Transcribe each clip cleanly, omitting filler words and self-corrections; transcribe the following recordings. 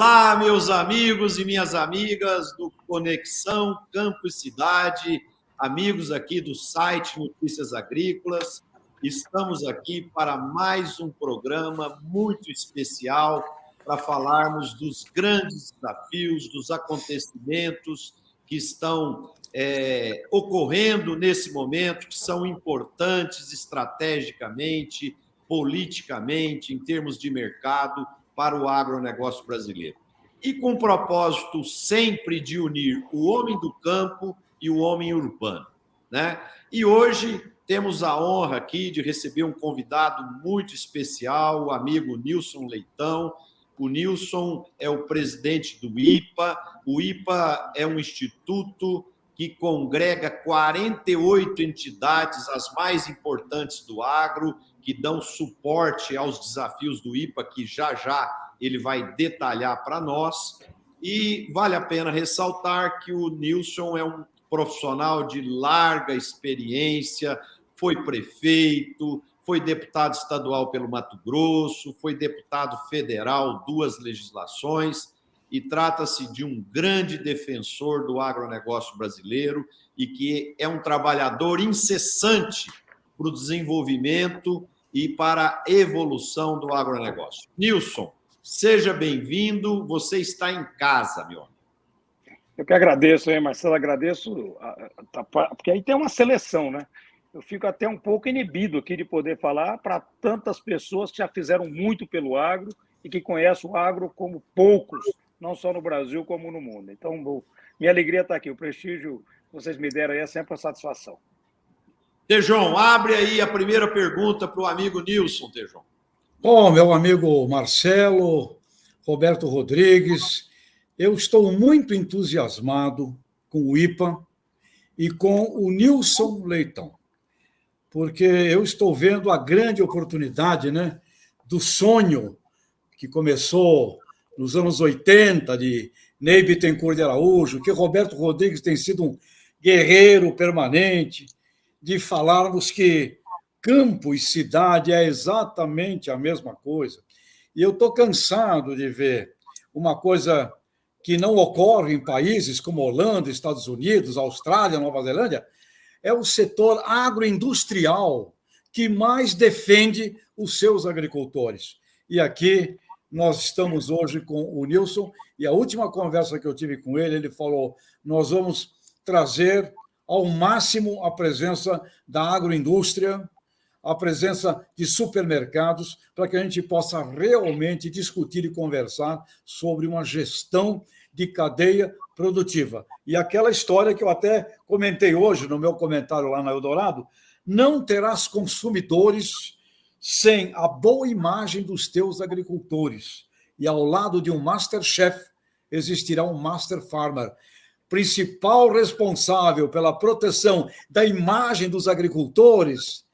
Olá, meus amigos e minhas amigas do Conexão Campo e Cidade, amigos aqui do site Notícias Agrícolas. Estamos aqui para mais um programa muito especial para falarmos dos grandes desafios, dos acontecimentos que estão ocorrendo nesse momento, que são importantes estrategicamente, politicamente, em termos de mercado, para o agronegócio brasileiro. E com o propósito sempre de unir o homem do campo e o homem urbano, né? E hoje temos a honra aqui de receber um convidado muito especial, o amigo Nilson Leitão. O Nilson é o presidente do IPA. O IPA é um instituto que congrega 48 entidades, as mais importantes do agro, que dão suporte aos desafios do IPA, que já ele vai detalhar para nós. E vale a pena ressaltar que o Nilson é um profissional de larga experiência, foi prefeito, foi deputado estadual pelo Mato Grosso, foi deputado federal, 2 legislações, e trata-se de um grande defensor do agronegócio brasileiro e que é um trabalhador incessante para o desenvolvimento e para a evolução do agronegócio. Nilson, seja bem-vindo, você está em casa, meu amigo. Eu que agradeço, hein, Marcelo, agradeço, porque aí tem uma seleção, né? Eu fico até um pouco inibido aqui de poder falar para tantas pessoas que já fizeram muito pelo agro e que conhecem o agro como poucos, não só no Brasil como no mundo. Então, minha alegria está aqui, o prestígio que vocês me deram aí é sempre uma satisfação. Tejon, abre aí a primeira pergunta para o amigo Nilson, Tejon. Bom, meu amigo Marcelo, Roberto Rodrigues, eu estou muito entusiasmado com o IPA e com o Nilson Leitão, porque eu estou vendo a grande oportunidade, né, do sonho que começou nos anos 80, de Ney Bittencourt de Araújo, que Roberto Rodrigues tem sido um guerreiro permanente, de falarmos que campo e cidade é exatamente a mesma coisa. E eu estou cansado de ver uma coisa que não ocorre em países como Holanda, Estados Unidos, Austrália, Nova Zelândia, é o setor agroindustrial que mais defende os seus agricultores. E aqui nós estamos hoje com o Nilson, e a última conversa que eu tive com ele, ele falou, nós vamos trazer ao máximo a presença da agroindústria, a presença de supermercados, para que a gente possa realmente discutir e conversar sobre uma gestão de cadeia produtiva. E aquela história que eu até comentei hoje no meu comentário lá na Eldorado, não terás consumidores sem a boa imagem dos teus agricultores. E ao lado de um Master Chef existirá um Master Farmer. Principal responsável pela proteção da imagem dos agricultores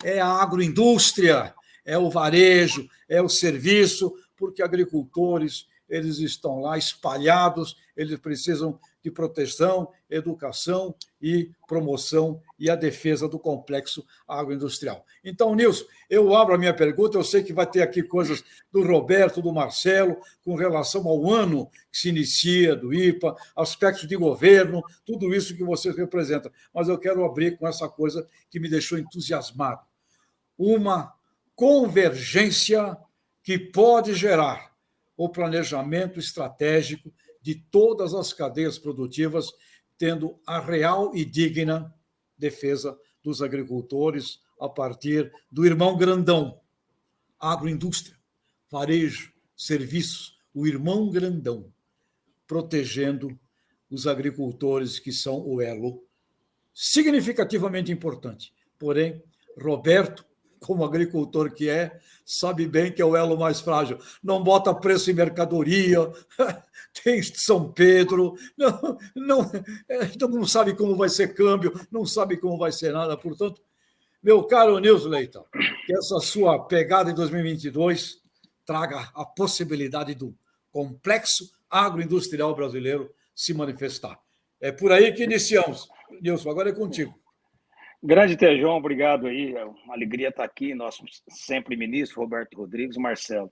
é a agroindústria, é o varejo, é o serviço, porque agricultores, eles estão lá espalhados, eles precisam de proteção, educação e promoção e a defesa do complexo agroindustrial. Então, Nilson, eu abro a minha pergunta, eu sei que vai ter aqui coisas do Roberto, do Marcelo, com relação ao ano que se inicia do IPA, aspectos de governo, tudo isso que você representa. Mas eu quero abrir com essa coisa que me deixou entusiasmado. Uma convergência que pode gerar o planejamento estratégico de todas as cadeias produtivas, tendo a real e digna defesa dos agricultores a partir do irmão grandão, agroindústria, varejo, serviços, o irmão grandão, protegendo os agricultores que são o elo significativamente importante. Porém, Roberto, como agricultor que é, sabe bem que é o elo mais frágil. Não bota preço em mercadoria, tem São Pedro, não sabe como vai ser câmbio, não sabe como vai ser nada. Portanto, meu caro Nilson Leitão, que essa sua pegada em 2022 traga a possibilidade do complexo agroindustrial brasileiro se manifestar. É por aí que iniciamos. Nilson, agora é contigo. Grande Tejon, obrigado aí. É uma alegria estar aqui, nosso sempre ministro Roberto Rodrigues, Marcelo.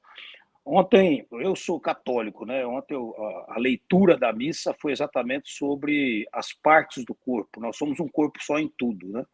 Ontem, eu sou católico, né? Ontem a leitura da missa foi exatamente sobre as partes do corpo. Nós somos um corpo só em tudo, né?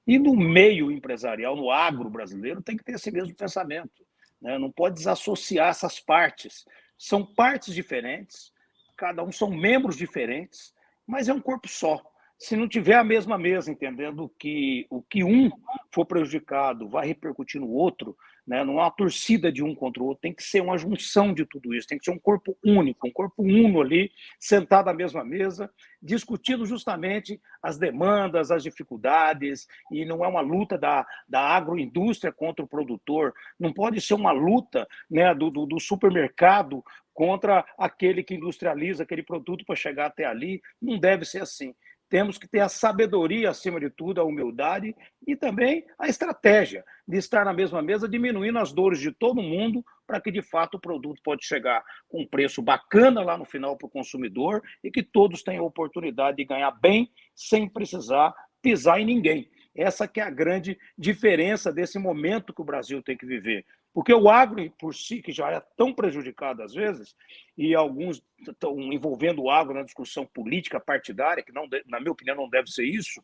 E no meio empresarial, no agro brasileiro, tem que ter esse mesmo pensamento, né? Não pode desassociar essas partes. São partes diferentes, cada um são membros diferentes, mas é um corpo só. Se não tiver a mesma mesa, entendendo que o que um for prejudicado vai repercutir no outro, né? Não há uma torcida de um contra o outro, tem que ser uma junção de tudo isso, tem que ser um corpo único, um corpo uno ali, sentado à mesma mesa, discutindo justamente as demandas, as dificuldades, e não é uma luta da agroindústria contra o produtor, não pode ser uma luta, né, do supermercado contra aquele que industrializa aquele produto para chegar até ali, não deve ser assim. Temos que ter a sabedoria, acima de tudo, a humildade e também a estratégia de estar na mesma mesa, diminuindo as dores de todo mundo, para que, de fato, o produto pode chegar com um preço bacana lá no final para o consumidor e que todos tenham a oportunidade de ganhar bem, sem precisar pisar em ninguém. Essa que é a grande diferença desse momento que o Brasil tem que viver. Porque o agro, por si, que já é tão prejudicado às vezes, e alguns estão envolvendo o agro na discussão política partidária, que, não, na minha opinião, não deve ser isso,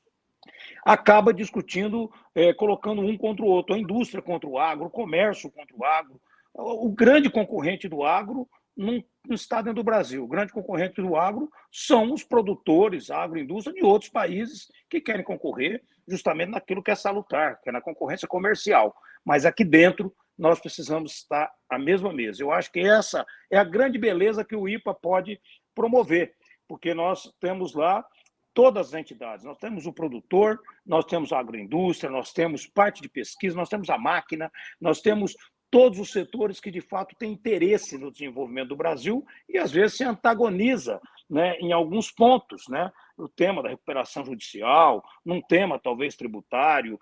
acaba discutindo, colocando um contra o outro, a indústria contra o agro, o comércio contra o agro. O grande concorrente do agro não está dentro do Brasil. O grande concorrente do agro são os produtores, a agroindústria de outros países que querem concorrer justamente naquilo que é salutar, que é na concorrência comercial. Mas aqui dentro nós precisamos estar à mesma mesa. Eu acho que essa é a grande beleza que o IPA pode promover, porque nós temos lá todas as entidades. Nós temos o produtor, nós temos a agroindústria, nós temos parte de pesquisa, nós temos a máquina, nós temos todos os setores que, de fato, têm interesse no desenvolvimento do Brasil e, às vezes, se antagoniza, né, em alguns pontos, né? No tema da recuperação judicial, num tema, talvez, tributário,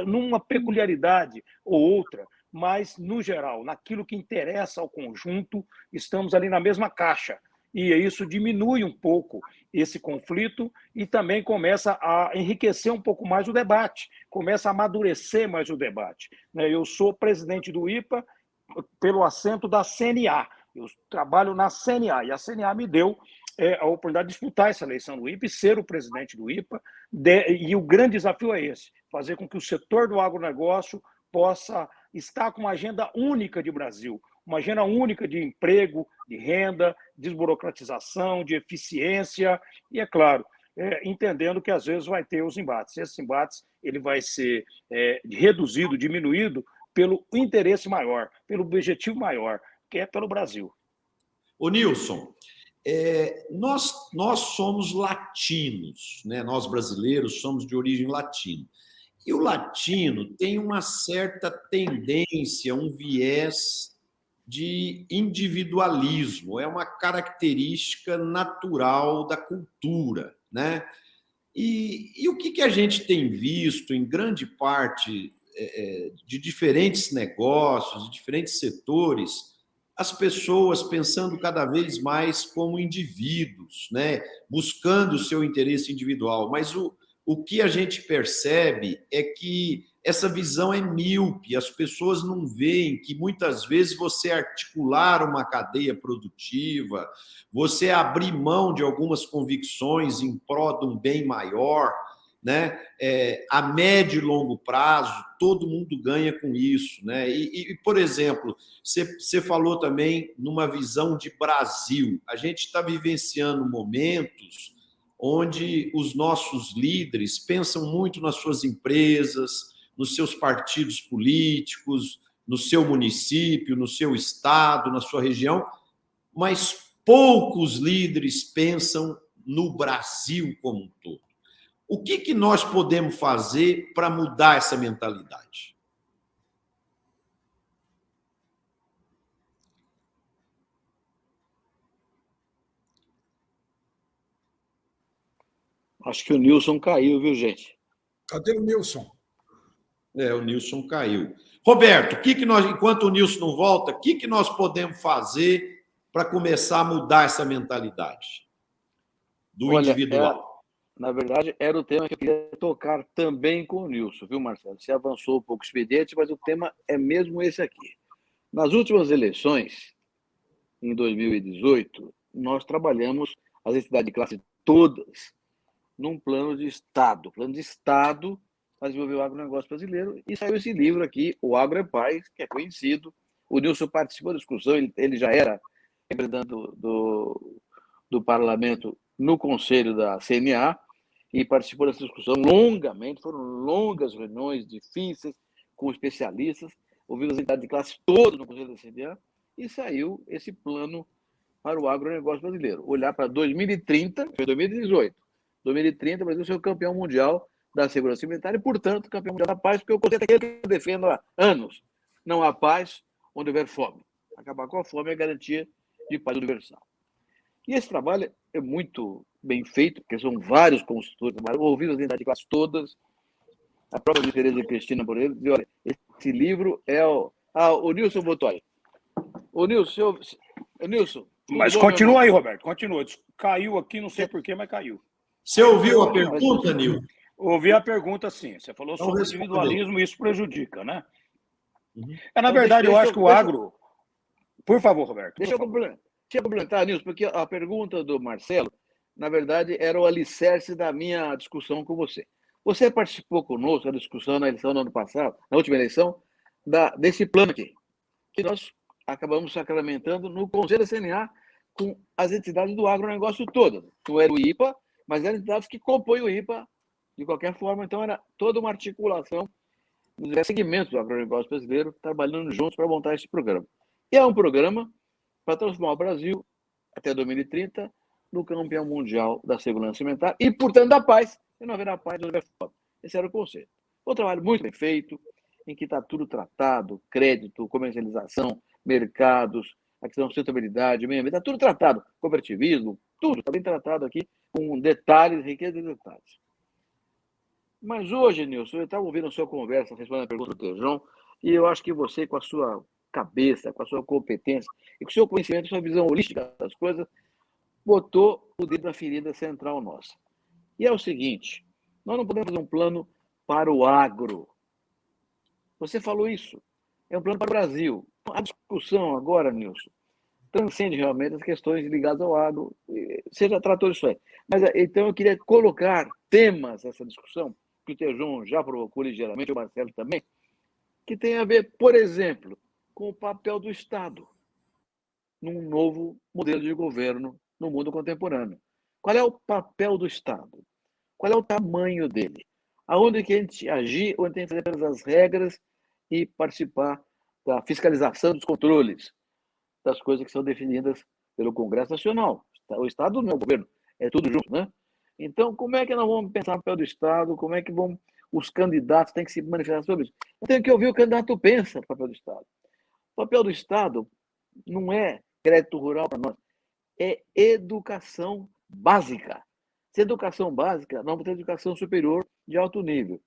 numa peculiaridade ou outra, mas, no geral, naquilo que interessa ao conjunto, estamos ali na mesma caixa. E isso diminui um pouco esse conflito e também começa a enriquecer um pouco mais o debate, começa a amadurecer mais o debate. Eu sou presidente do IPA pelo assento da CNA, eu trabalho na CNA, e a CNA me deu a oportunidade de disputar essa eleição do IPA e ser o presidente do IPA, e o grande desafio é esse, fazer com que o setor do agronegócio possa estar com uma agenda única de Brasil, uma agenda única de emprego, de renda, desburocratização, de eficiência, e, é claro, entendendo que, às vezes, vai ter os embates. Esses embates ele vai ser reduzido, diminuído, pelo interesse maior, pelo objetivo maior, que é pelo Brasil. Ô, Nilson, nós somos latinos, né? Nós brasileiros somos de origem latina. E o latino tem uma certa tendência, um viés de individualismo, é uma característica natural da cultura, né? E o que a gente tem visto em grande parte de diferentes negócios, de diferentes setores, as pessoas pensando cada vez mais como indivíduos, né? Buscando o seu interesse individual, mas o que a gente percebe é que essa visão é míope, as pessoas não veem que muitas vezes você articular uma cadeia produtiva, você abrir mão de algumas convicções em prol de um bem maior, né? A médio e longo prazo, todo mundo ganha com isso, né? Por exemplo, você falou também numa visão de Brasil, a gente está vivenciando momentos onde os nossos líderes pensam muito nas suas empresas, nos seus partidos políticos, no seu município, no seu estado, na sua região, mas poucos líderes pensam no Brasil como um todo. O que nós podemos fazer para mudar essa mentalidade? Acho que o Nilson caiu, viu, gente? Cadê o Nilson? O Nilson caiu. Roberto, enquanto o Nilson não volta, o que nós podemos fazer para começar a mudar essa mentalidade do individual? Na verdade, era o tema que eu queria tocar também com o Nilson, viu, Marcelo? Você avançou um pouco o expediente, mas o tema é mesmo esse aqui. Nas últimas eleições, em 2018, nós trabalhamos as entidades de classe todas num plano de Estado para desenvolver o agronegócio brasileiro, e saiu esse livro aqui, O Agro é Paz, que é conhecido. O Nilson participou da discussão, ele já era representante do parlamento no conselho da CNA, e participou dessa discussão longamente, foram longas reuniões difíceis com especialistas, ouvindo as entidades de classe todas no conselho da CNA, e saiu esse plano para o agronegócio brasileiro. Olhar para 2030, foi 2018. 2030, o Brasil ser o campeão mundial da segurança alimentar e, portanto, campeão mundial da paz, porque o conceito é aquele que eu defendo há anos. Não há paz onde houver fome. Acabar com a fome é a garantia de paz universal. E esse trabalho é muito bem feito, porque são vários consultores, ouvindo as entidades de classe todas. A própria Tereza Cristina Moreira diz, olha, esse livro é o... o Nilson botou aí. O Nilson... Mas continua aí, Roberto, continua. Caiu aqui, não sei porquê, mas caiu. Você ouviu a pergunta, Nil? Ouvi a pergunta, sim. Você falou Então, sobre o respondeu. individualismo e isso prejudica, né? Uhum. Na verdade, eu acho que o agro... Por favor, Roberto. Deixa eu complementar, Nilson, porque a pergunta do Marcelo, na verdade, era o alicerce da minha discussão com você. Você participou conosco da discussão na eleição do ano passado, na última eleição, desse plano aqui, que nós acabamos sacramentando no Conselho da CNA com as entidades do agronegócio todas. Não era o IPA, mas eram entidades que compõem o IPA de qualquer forma. Então, era toda uma articulação dos segmentos do agronegócio brasileiro trabalhando juntos para montar esse programa. E é um programa para transformar o Brasil, até 2030, no campeão mundial da segurança alimentar e, portanto, da paz. E não haverá paz, não haverá fome. Esse era o conceito. Um trabalho muito bem feito, em que está tudo tratado, crédito, comercialização, mercados, a questão de sustentabilidade, meio ambiente, está tudo tratado. Cooperativismo, tudo está bem tratado aqui, com detalhes, riqueza de detalhes. Mas hoje, Nilson, eu estava ouvindo a sua conversa, respondendo a pergunta do Tejão, e eu acho que você, com a sua cabeça, com a sua competência e com o seu conhecimento, sua visão holística das coisas, botou o dedo na ferida central nossa. E é o seguinte, nós não podemos fazer um plano para o agro. Você falou isso. É um plano para o Brasil. A discussão agora, Nilson, transcende realmente as questões ligadas ao agro. Você já tratou disso aí. Mas, então, eu queria colocar temas nessa discussão, que o Tejão já provocou ligeiramente, o Marcelo também, que tem a ver, por exemplo, com o papel do Estado num novo modelo de governo no mundo contemporâneo. Qual é o papel do Estado? Qual é o tamanho dele? Aonde que a gente agir, onde tem que fazer apenas as regras e participar da fiscalização dos controles das coisas que são definidas pelo Congresso Nacional. O Estado não é o governo, é tudo junto, né? Então, como é que nós vamos pensar no papel do Estado? Como é que os candidatos têm que se manifestar sobre isso? Eu tenho que ouvir o candidato pensa no papel do Estado. O papel do Estado não é crédito rural para nós, é educação básica. Se educação básica, não vamos ter educação superior de alto nível.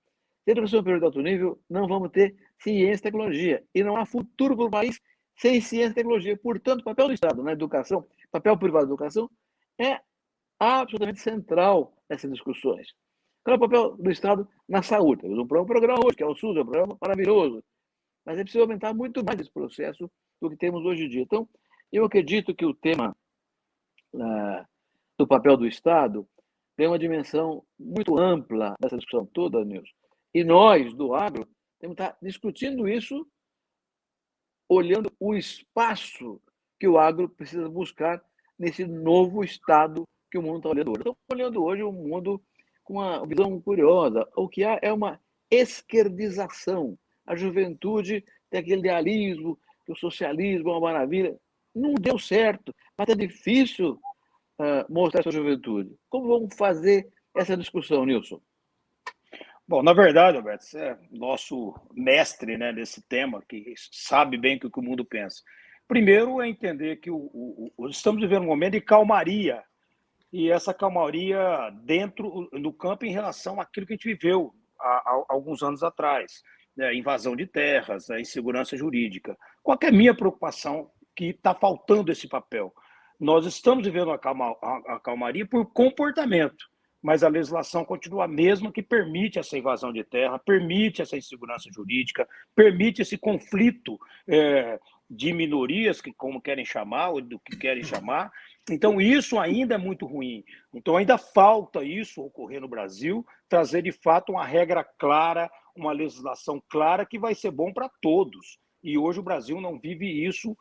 Se educação superior de alto nível, não vamos ter ciência e tecnologia. E não há futuro para o país sem ciência e tecnologia. Portanto, o papel do Estado na educação, papel privado da educação, é absolutamente central nessas discussões. Qual é o papel do Estado na saúde? Temos um programa hoje, que é o SUS, é um programa maravilhoso. Mas é preciso aumentar muito mais esse processo do que temos hoje em dia. Então, eu acredito que o tema do papel do Estado tem uma dimensão muito ampla nessa discussão toda, Nilson. E nós, do agro, temos que estar discutindo isso, olhando o espaço que o agro precisa buscar nesse novo Estado que o mundo está olhando hoje. Estamos olhando hoje um mundo com uma visão curiosa. O que há é uma esquerdização. A juventude tem aquele idealismo, que o socialismo é uma maravilha. Não deu certo, mas é difícil mostrar essa juventude. Como vamos fazer essa discussão, Nilson? Bom, na verdade, Alberto, você é nosso mestre, né, nesse tema, que sabe bem o que o mundo pensa. Primeiro é entender que estamos vivendo um momento de calmaria, e essa calmaria dentro do campo em relação àquilo que a gente viveu há alguns anos atrás, né, invasão de terras, a insegurança jurídica. Qual que é a minha preocupação? Que está faltando esse papel. Nós estamos vivendo a calmaria por comportamento, mas a legislação continua a mesma, que permite essa invasão de terra, permite essa insegurança jurídica, permite esse conflito de minorias, que como querem chamar, ou do que querem chamar. Então, isso ainda é muito ruim. Então, ainda falta isso ocorrer no Brasil, trazer, de fato, uma regra clara, uma legislação clara, que vai ser bom para todos. E hoje o Brasil não vive isso.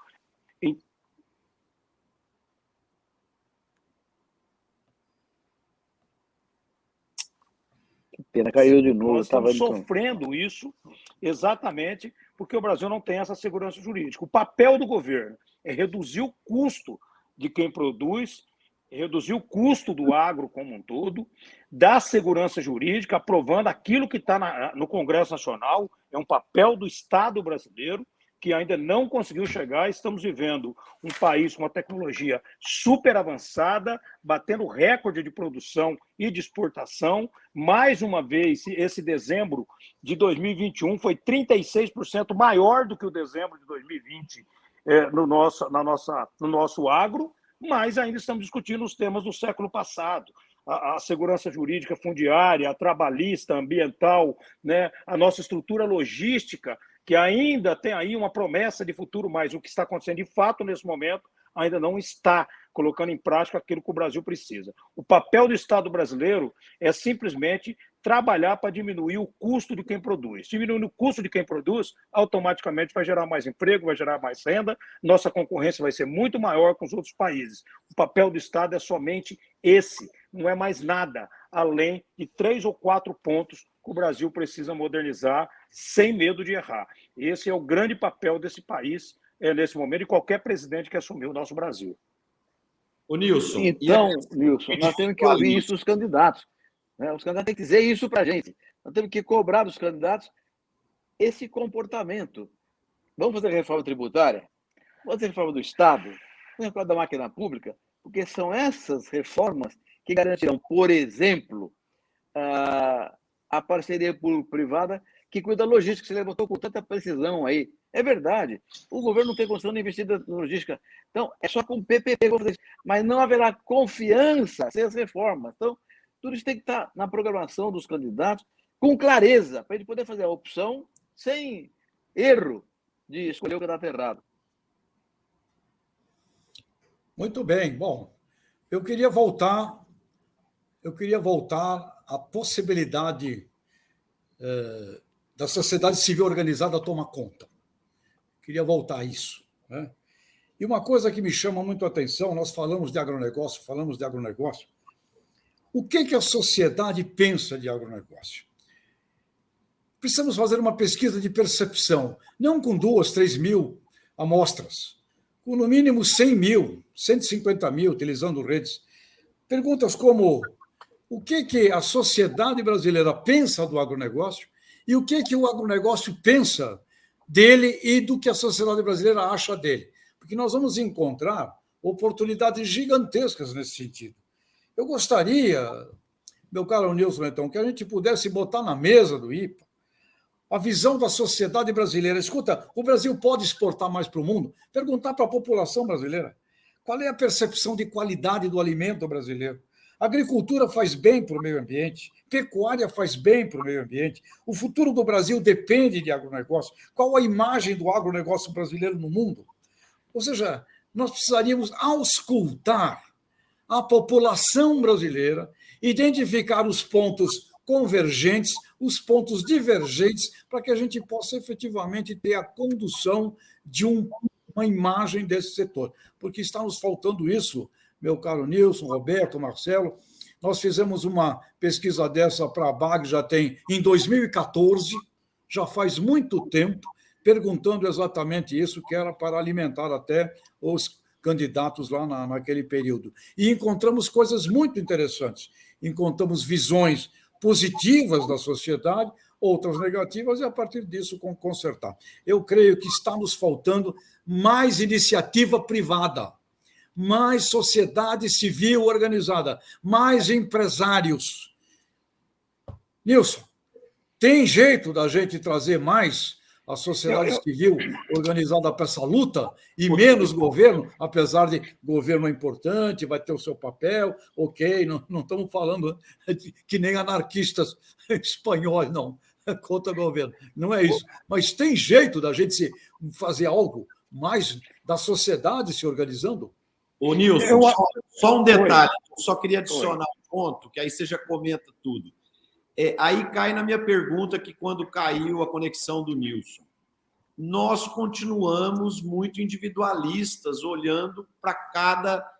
Que pena, caiu de novo. Nós estamos sofrendo isso exatamente porque o Brasil não tem essa segurança jurídica. O papel do governo é reduzir o custo de quem produz, reduzir o custo do agro como um todo, dar segurança jurídica, aprovando aquilo que está no Congresso Nacional, é um papel do Estado brasileiro, que ainda não conseguiu chegar. Estamos vivendo um país com uma tecnologia super avançada, batendo recorde de produção e de exportação. Mais uma vez, esse dezembro de 2021 foi 36% maior do que o dezembro de 2020 no nosso agro, mas ainda estamos discutindo os temas do século passado. A segurança jurídica fundiária, a trabalhista, ambiental, né? A nossa estrutura logística, que ainda tem aí uma promessa de futuro, mas o que está acontecendo de fato nesse momento ainda não está colocando em prática aquilo que o Brasil precisa. O papel do Estado brasileiro é simplesmente trabalhar para diminuir o custo de quem produz. Diminuindo o custo de quem produz, automaticamente vai gerar mais emprego, vai gerar mais renda, nossa concorrência vai ser muito maior com os outros países. O papel do Estado é somente esse, não é mais nada, além de 3 ou 4 pontos que o Brasil precisa modernizar sem medo de errar. Esse é o grande papel desse país nesse momento e qualquer presidente que assumiu o nosso Brasil. Ô, Nilson. Então, Nilson, nós temos que ouvir isso dos candidatos. Né? Os candidatos têm que dizer isso para a gente. Nós temos que cobrar dos candidatos esse comportamento. Vamos fazer reforma tributária? Vamos fazer reforma do Estado? Vamos fazer reforma da máquina pública? Porque são essas reformas que garantirão, por exemplo, a parceria público-privada que cuida da logística, que você levantou com tanta precisão aí. É verdade. O governo não tem condição de investir na logística. Então, é só com PPP que eu vou fazer isso. Mas não haverá confiança sem as reformas. Então, tudo isso tem que estar na programação dos candidatos com clareza, para ele poder fazer a opção sem erro de escolher o candidato errado. Muito bem. Bom, eu queria voltar à possibilidade da sociedade civil organizada tomar conta. Queria voltar a isso. Né? E uma coisa que me chama muito a atenção, nós falamos de agronegócio. O que a sociedade pensa de agronegócio? Precisamos fazer uma pesquisa de percepção, não com 2, 3 mil amostras, com no mínimo 100 mil, 150 mil, utilizando redes. Perguntas como: o que a sociedade brasileira pensa do agronegócio e o que o agronegócio pensa dele e do que a sociedade brasileira acha dele. Porque nós vamos encontrar oportunidades gigantescas nesse sentido. Eu gostaria, meu caro Nilson, então, que a gente pudesse botar na mesa do IPA a visão da sociedade brasileira. Escuta, o Brasil pode exportar mais para o mundo? Perguntar para a população brasileira qual é a percepção de qualidade do alimento brasileiro. A agricultura faz bem para o meio ambiente, pecuária faz bem para o meio ambiente. O futuro do Brasil depende de agronegócio. Qual a imagem do agronegócio brasileiro no mundo? Ou seja, nós precisaríamos auscultar a população brasileira, identificar os pontos convergentes, os pontos divergentes, para que a gente possa efetivamente ter a condução de uma imagem desse setor. Porque está nos faltando isso, meu caro Nilson, Roberto, Marcelo. Nós fizemos uma pesquisa dessa para a BAG, já tem em 2014, já faz muito tempo, perguntando exatamente isso, que era para alimentar até os candidatos lá naquele período. E encontramos coisas muito interessantes. Encontramos visões positivas da sociedade, outras negativas, e a partir disso consertar. Eu creio que está nos faltando mais iniciativa privada, mais sociedade civil organizada, mais empresários. Nilson, tem jeito da gente trazer mais a sociedade civil organizada para essa luta e menos governo, apesar de governo é importante, vai ter o seu papel, ok, não estamos falando que nem anarquistas espanhóis, não, contra o governo, não é isso. Mas tem jeito da gente fazer algo mais da sociedade se organizando? Ô, Nilson, só um detalhe, eu só queria adicionar um ponto, que aí você já comenta tudo. Aí cai na minha pergunta que quando caiu a conexão do Nilson, nós continuamos muito individualistas, olhando para cada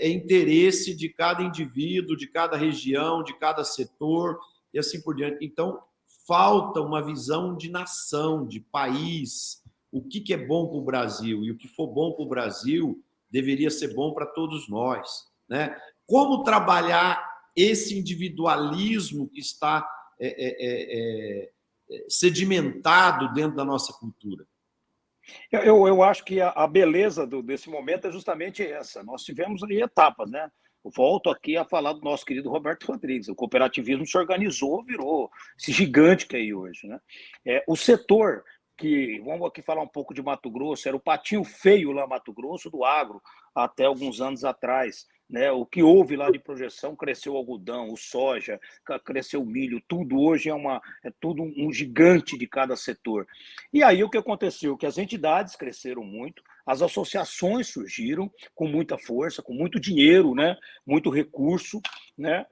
interesse de cada indivíduo, de cada região, de cada setor, e assim por diante. Então, falta uma visão de nação, de país, o que é bom para o Brasil, e o que for bom para o Brasil deveria ser bom para todos nós, né? Como trabalhar esse individualismo que está sedimentado dentro da nossa cultura? Eu acho que a beleza desse momento é justamente essa. Nós tivemos aí etapas, né? Eu volto aqui a falar do nosso querido Roberto Rodrigues. O cooperativismo se organizou, virou esse gigante que é aí hoje, né? O setor que, vamos aqui falar um pouco de Mato Grosso, era o patinho feio lá Mato Grosso do agro até alguns anos atrás, né? O que houve lá de projeção, cresceu o algodão, o soja, cresceu o milho, tudo hoje é tudo um gigante de cada setor. E aí o que aconteceu? Que as entidades cresceram muito, as associações surgiram com muita força, com muito dinheiro, né? Muito recurso, né?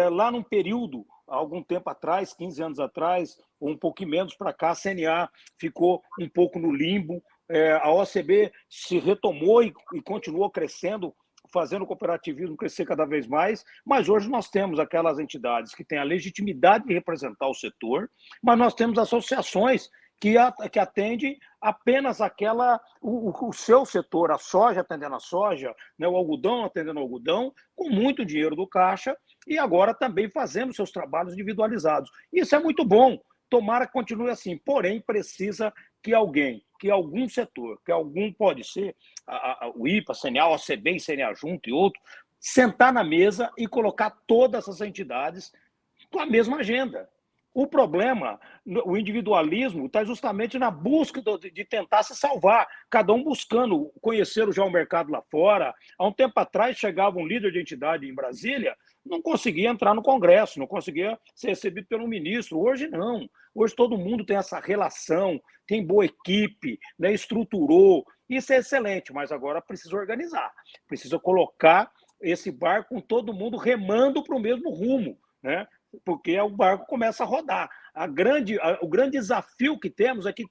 Lá num período, há algum tempo atrás, 15 anos atrás, ou um pouquinho menos para cá, a CNA ficou um pouco no limbo, a OCB se retomou e continuou crescendo, fazendo o cooperativismo crescer cada vez mais, mas hoje nós temos aquelas entidades que têm a legitimidade de representar o setor, mas nós temos associações que atendem apenas o seu setor, a soja atendendo a soja, né, o algodão atendendo o algodão, com muito dinheiro do caixa, e agora também fazendo seus trabalhos individualizados. Isso é muito bom, tomara que continue assim, porém precisa que algum setor, pode ser o IPA, CNA, OCB e CNA junto e outro, sentar na mesa e colocar todas as entidades com a mesma agenda. O problema, o individualismo, está justamente na busca de tentar se salvar, cada um buscando conhecer já o mercado lá fora. Há um tempo atrás, chegava um líder de entidade em Brasília, não conseguia entrar no Congresso, não conseguia ser recebido pelo ministro. Hoje não. Hoje todo mundo tem essa relação, tem boa equipe, né, estruturou. Isso é excelente, mas agora precisa organizar. Precisa colocar esse barco com todo mundo remando para o mesmo rumo, né? Porque o barco começa a rodar. O grande desafio que temos é que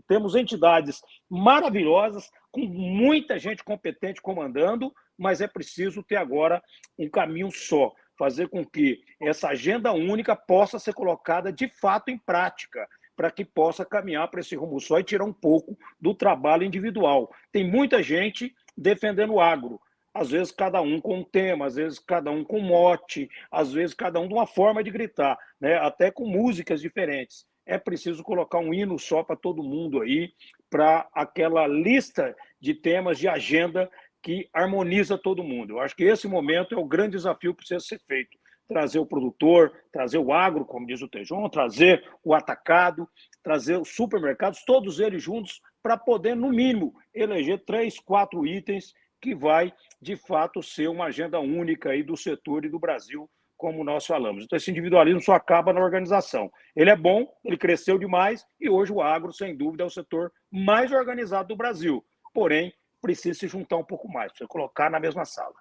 temos entidades maravilhosas, com muita gente competente comandando, mas é preciso ter agora um caminho só, fazer com que essa agenda única possa ser colocada de fato em prática, para que possa caminhar para esse rumo só e tirar um pouco do trabalho individual. Tem muita gente defendendo o agro, às vezes cada um com um tema, às vezes cada um com um mote, às vezes cada um de uma forma de gritar, né? Até com músicas diferentes. É preciso colocar um hino só para todo mundo aí, para aquela lista de temas de agenda que harmoniza todo mundo. Eu acho que esse momento é o grande desafio que precisa ser feito. Trazer o produtor, trazer o agro, como diz o Tejon, trazer o atacado, trazer os supermercados, todos eles juntos, para poder, no mínimo, eleger 3, 4 itens que vai, de fato, ser uma agenda única aí do setor e do Brasil, como nós falamos. Então, esse individualismo só acaba na organização. Ele é bom, ele cresceu demais, e hoje o agro, sem dúvida, é o setor mais organizado do Brasil. Porém, precisa se juntar um pouco mais, precisa colocar na mesma sala.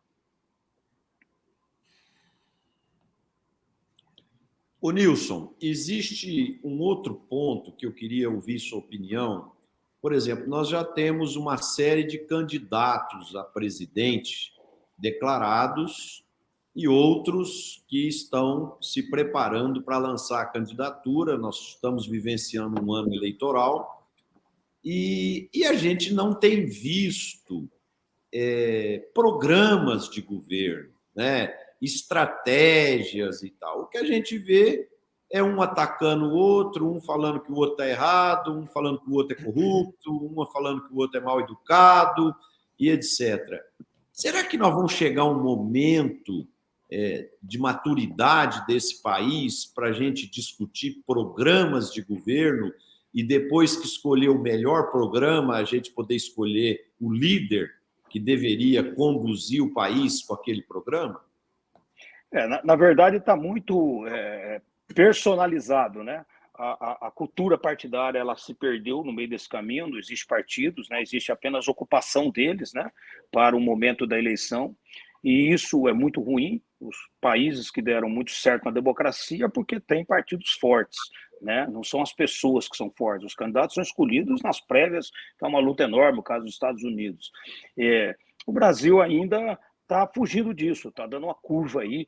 Ô, Nilson, existe um outro ponto que eu queria ouvir sua opinião. Por exemplo, nós já temos uma série de candidatos a presidente declarados e outros que estão se preparando para lançar a candidatura. Nós estamos vivenciando um ano eleitoral e a gente não tem visto programas de governo, né? Estratégias e tal. O que a gente vê é um atacando o outro, um falando que o outro está errado, um falando que o outro é corrupto, um falando que o outro é mal educado, e etc. Será que nós vamos chegar a um momento de maturidade desse país para a gente discutir programas de governo e depois que escolher o melhor programa, a gente poder escolher o líder que deveria conduzir o país com aquele programa? Na verdade, está muito personalizado, né? a cultura partidária ela se perdeu no meio desse caminho, não existe partidos, né? Existe apenas ocupação deles, né? Para o momento da eleição, e isso é muito ruim. Os países que deram muito certo na democracia porque tem partidos fortes, né? Não são as pessoas que são fortes, os candidatos são escolhidos nas prévias, que é uma luta enorme, o caso dos Estados Unidos. O Brasil ainda está fugindo disso, está dando uma curva aí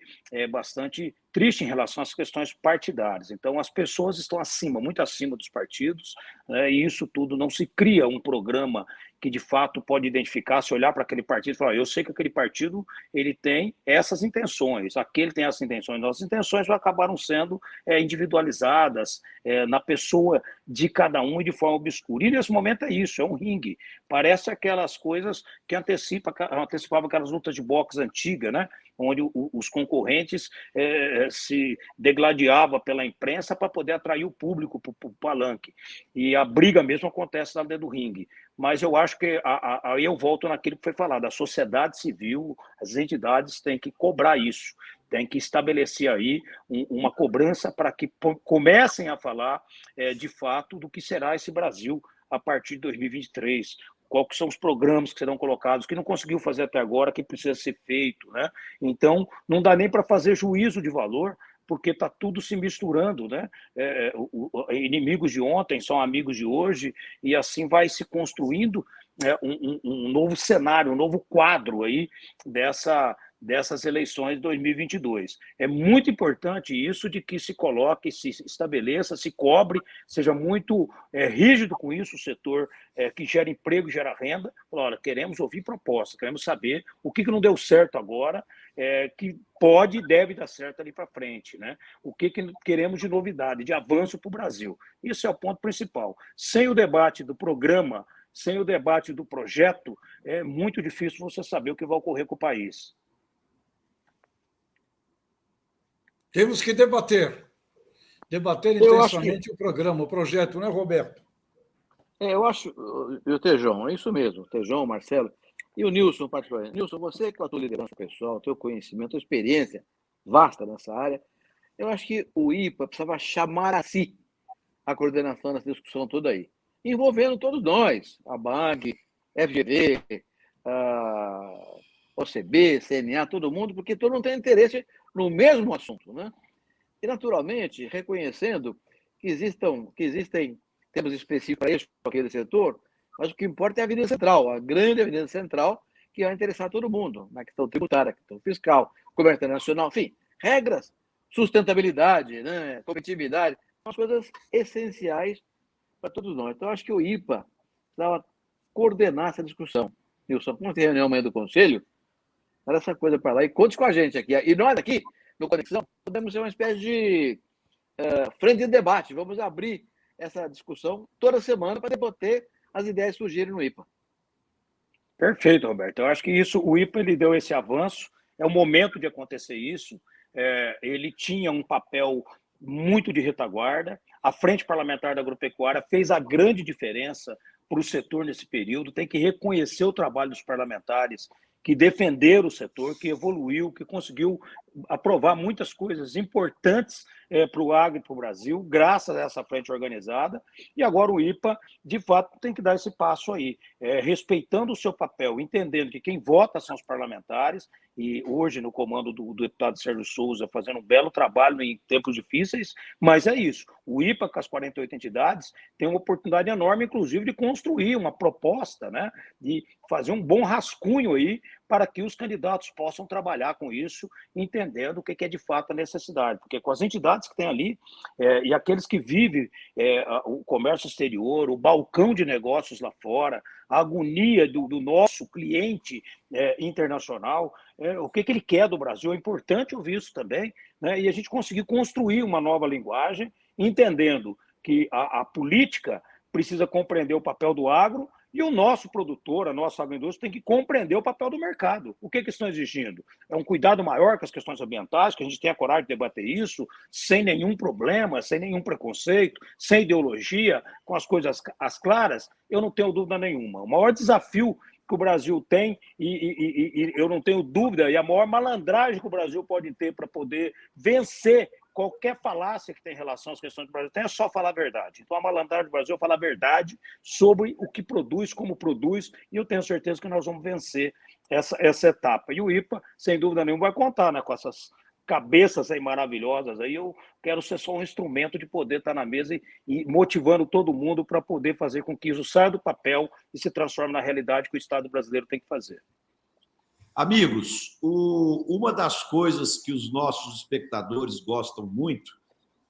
bastante triste em relação às questões partidárias. Então, as pessoas estão acima, muito acima dos partidos, né, e isso tudo não se cria um programa que, de fato, pode identificar, se olhar para aquele partido e falar, eu sei que aquele partido ele tem essas intenções, aquele tem essas intenções. Nossas intenções acabaram sendo individualizadas na pessoa de cada um e de forma obscura. E, nesse momento, é isso, é um ringue. Parece aquelas coisas que antecipavam aquelas lutas de boxe antigas, né? Onde os concorrentes se degladiavam pela imprensa para poder atrair o público para o palanque. E a briga mesmo acontece lá dentro do ringue. Mas eu acho que aí eu volto naquilo que foi falado, a sociedade civil, as entidades têm que cobrar isso, têm que estabelecer aí uma cobrança para que comecem a falar de fato do que será esse Brasil a partir de 2023. Quais são os programas que serão colocados, que não conseguiu fazer até agora, que precisa ser feito, né? Então, não dá nem para fazer juízo de valor, porque está tudo se misturando, né? Inimigos de ontem são amigos de hoje, e assim vai se construindo um novo cenário, um novo quadro aí dessas eleições de 2022. É muito importante isso de que se coloque, se estabeleça, se cobre, seja muito rígido com isso o setor que gera emprego e gera renda. Olha, queremos ouvir propostas, queremos saber o que não deu certo agora, que pode e deve dar certo ali para frente, né? O que queremos de novidade, de avanço para o Brasil. Isso é o ponto principal. Sem o debate do programa, sem o debate do projeto, é muito difícil você saber o que vai ocorrer com o país. Temos que debater intensamente o programa, o projeto, não é, Roberto? Eu acho, e o Tejão, é isso mesmo, o Tejão, o Marcelo, e o Nilson, particularmente. Nilson, você com a tua liderança pessoal, teu conhecimento, tua experiência vasta nessa área, eu acho que o IPA precisava chamar a si a coordenação dessa discussão toda aí, envolvendo todos nós, a BAG, FGV, a OCB, CNA, todo mundo, porque todo mundo tem interesse no mesmo assunto, né? E, naturalmente, reconhecendo que existem temas específicos para este ou aquele setor, mas o que importa é a Avenida Central, a grande Avenida Central, que vai interessar todo mundo, na questão tributária, questão fiscal, comércio internacional, enfim, regras, sustentabilidade, né, competitividade, são as coisas essenciais para todos nós. Então, acho que o IPA precisava coordenar essa discussão. Nilson, vamos ter reunião amanhã do Conselho, era essa coisa para lá, e conte com a gente aqui. E nós aqui, no Conexão, podemos ser uma espécie de frente de debate. Vamos abrir essa discussão toda semana para debater as ideias que surgirem no IPA. Perfeito, Roberto. Eu acho que o IPA ele deu esse avanço, é o momento de acontecer isso. Ele tinha um papel muito de retaguarda. A Frente Parlamentar da Agropecuária fez a grande diferença para o setor nesse período. Tem que reconhecer o trabalho dos parlamentares que defenderam o setor, que evoluiu, que conseguiu aprovar muitas coisas importantes para o agro e para o Brasil, graças a essa frente organizada. E agora o IPA, de fato, tem que dar esse passo aí, respeitando o seu papel, entendendo que quem vota são os parlamentares, e hoje no comando do deputado Sérgio Souza, fazendo um belo trabalho em tempos difíceis, mas é isso. O IPA, com as 48 entidades, tem uma oportunidade enorme, inclusive, de construir uma proposta, né, de fazer um bom rascunho aí para que os candidatos possam trabalhar com isso, entendendo o que é de fato a necessidade. Porque com as entidades que tem ali, e aqueles que vivem o comércio exterior, o balcão de negócios lá fora, a agonia do nosso cliente internacional, o que ele quer do Brasil, é importante ouvir isso também, né? E a gente conseguir construir uma nova linguagem, entendendo que a política precisa compreender o papel do agro, e o nosso produtor, a nossa agroindústria, tem que compreender o papel do mercado. O que estão exigindo? É um cuidado maior com as questões ambientais, que a gente tenha coragem de debater isso, sem nenhum problema, sem nenhum preconceito, sem ideologia, com as coisas as claras? Eu não tenho dúvida nenhuma. O maior desafio que o Brasil tem, e eu não tenho dúvida, e a maior malandragem que o Brasil pode ter para poder vencer qualquer falácia que tem em relação às questões do Brasil tem é só falar a verdade. Então, a malandragem do Brasil é falar a verdade sobre o que produz, como produz, e eu tenho certeza que nós vamos vencer essa etapa. E o IPA, sem dúvida nenhuma, vai contar, né, com essas cabeças aí maravilhosas. Aí eu quero ser só um instrumento de poder estar na mesa e motivando todo mundo para poder fazer com que isso saia do papel e se transforme na realidade que o Estado brasileiro tem que fazer. Amigos, uma das coisas que os nossos espectadores gostam muito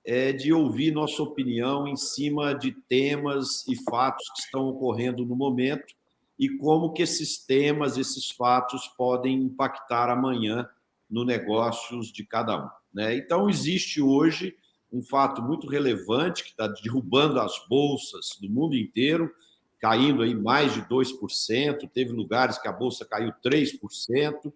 é de ouvir nossa opinião em cima de temas e fatos que estão ocorrendo no momento e como que esses temas, esses fatos podem impactar amanhã no negócios de cada um, né? Então, existe hoje um fato muito relevante que está derrubando as bolsas do mundo inteiro, caindo aí mais de 2%, teve lugares que a bolsa caiu 3%,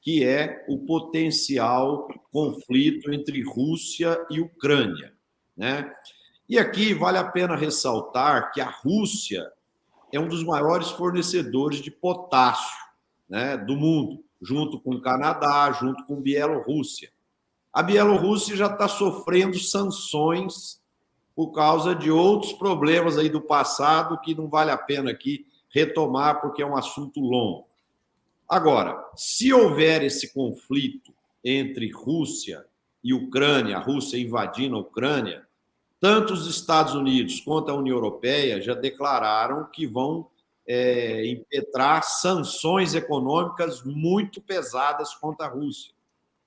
que é o potencial conflito entre Rússia e Ucrânia, né? E aqui vale a pena ressaltar que a Rússia é um dos maiores fornecedores de potássio, né, do mundo, junto com o Canadá, junto com a Bielorrússia. A Bielorrússia já está sofrendo sanções por causa de outros problemas aí do passado que não vale a pena aqui retomar, porque é um assunto longo. Agora, se houver esse conflito entre Rússia e Ucrânia, a Rússia invadindo a Ucrânia, tanto os Estados Unidos quanto a União Europeia já declararam que vão impetrar sanções econômicas muito pesadas contra a Rússia,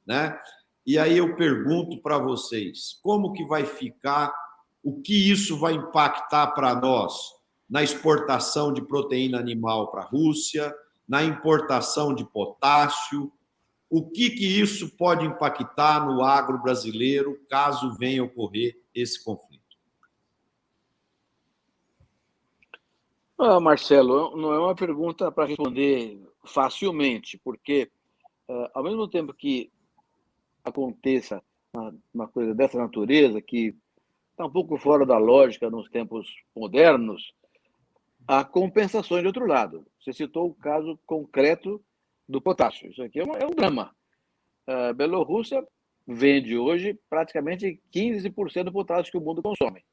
né? E aí eu pergunto para vocês, como que vai ficar, o que isso vai impactar para nós na exportação de proteína animal para a Rússia, na importação de potássio, o que isso pode impactar no agro brasileiro caso venha ocorrer esse conflito? Marcelo, não é uma pergunta para responder facilmente, porque ao mesmo tempo que aconteça uma coisa dessa natureza, que está um pouco fora da lógica nos tempos modernos, há compensações de outro lado. Você citou o caso concreto do potássio. Isso aqui é um drama. A Bielorrússia vende hoje praticamente 15% do potássio que o mundo consome.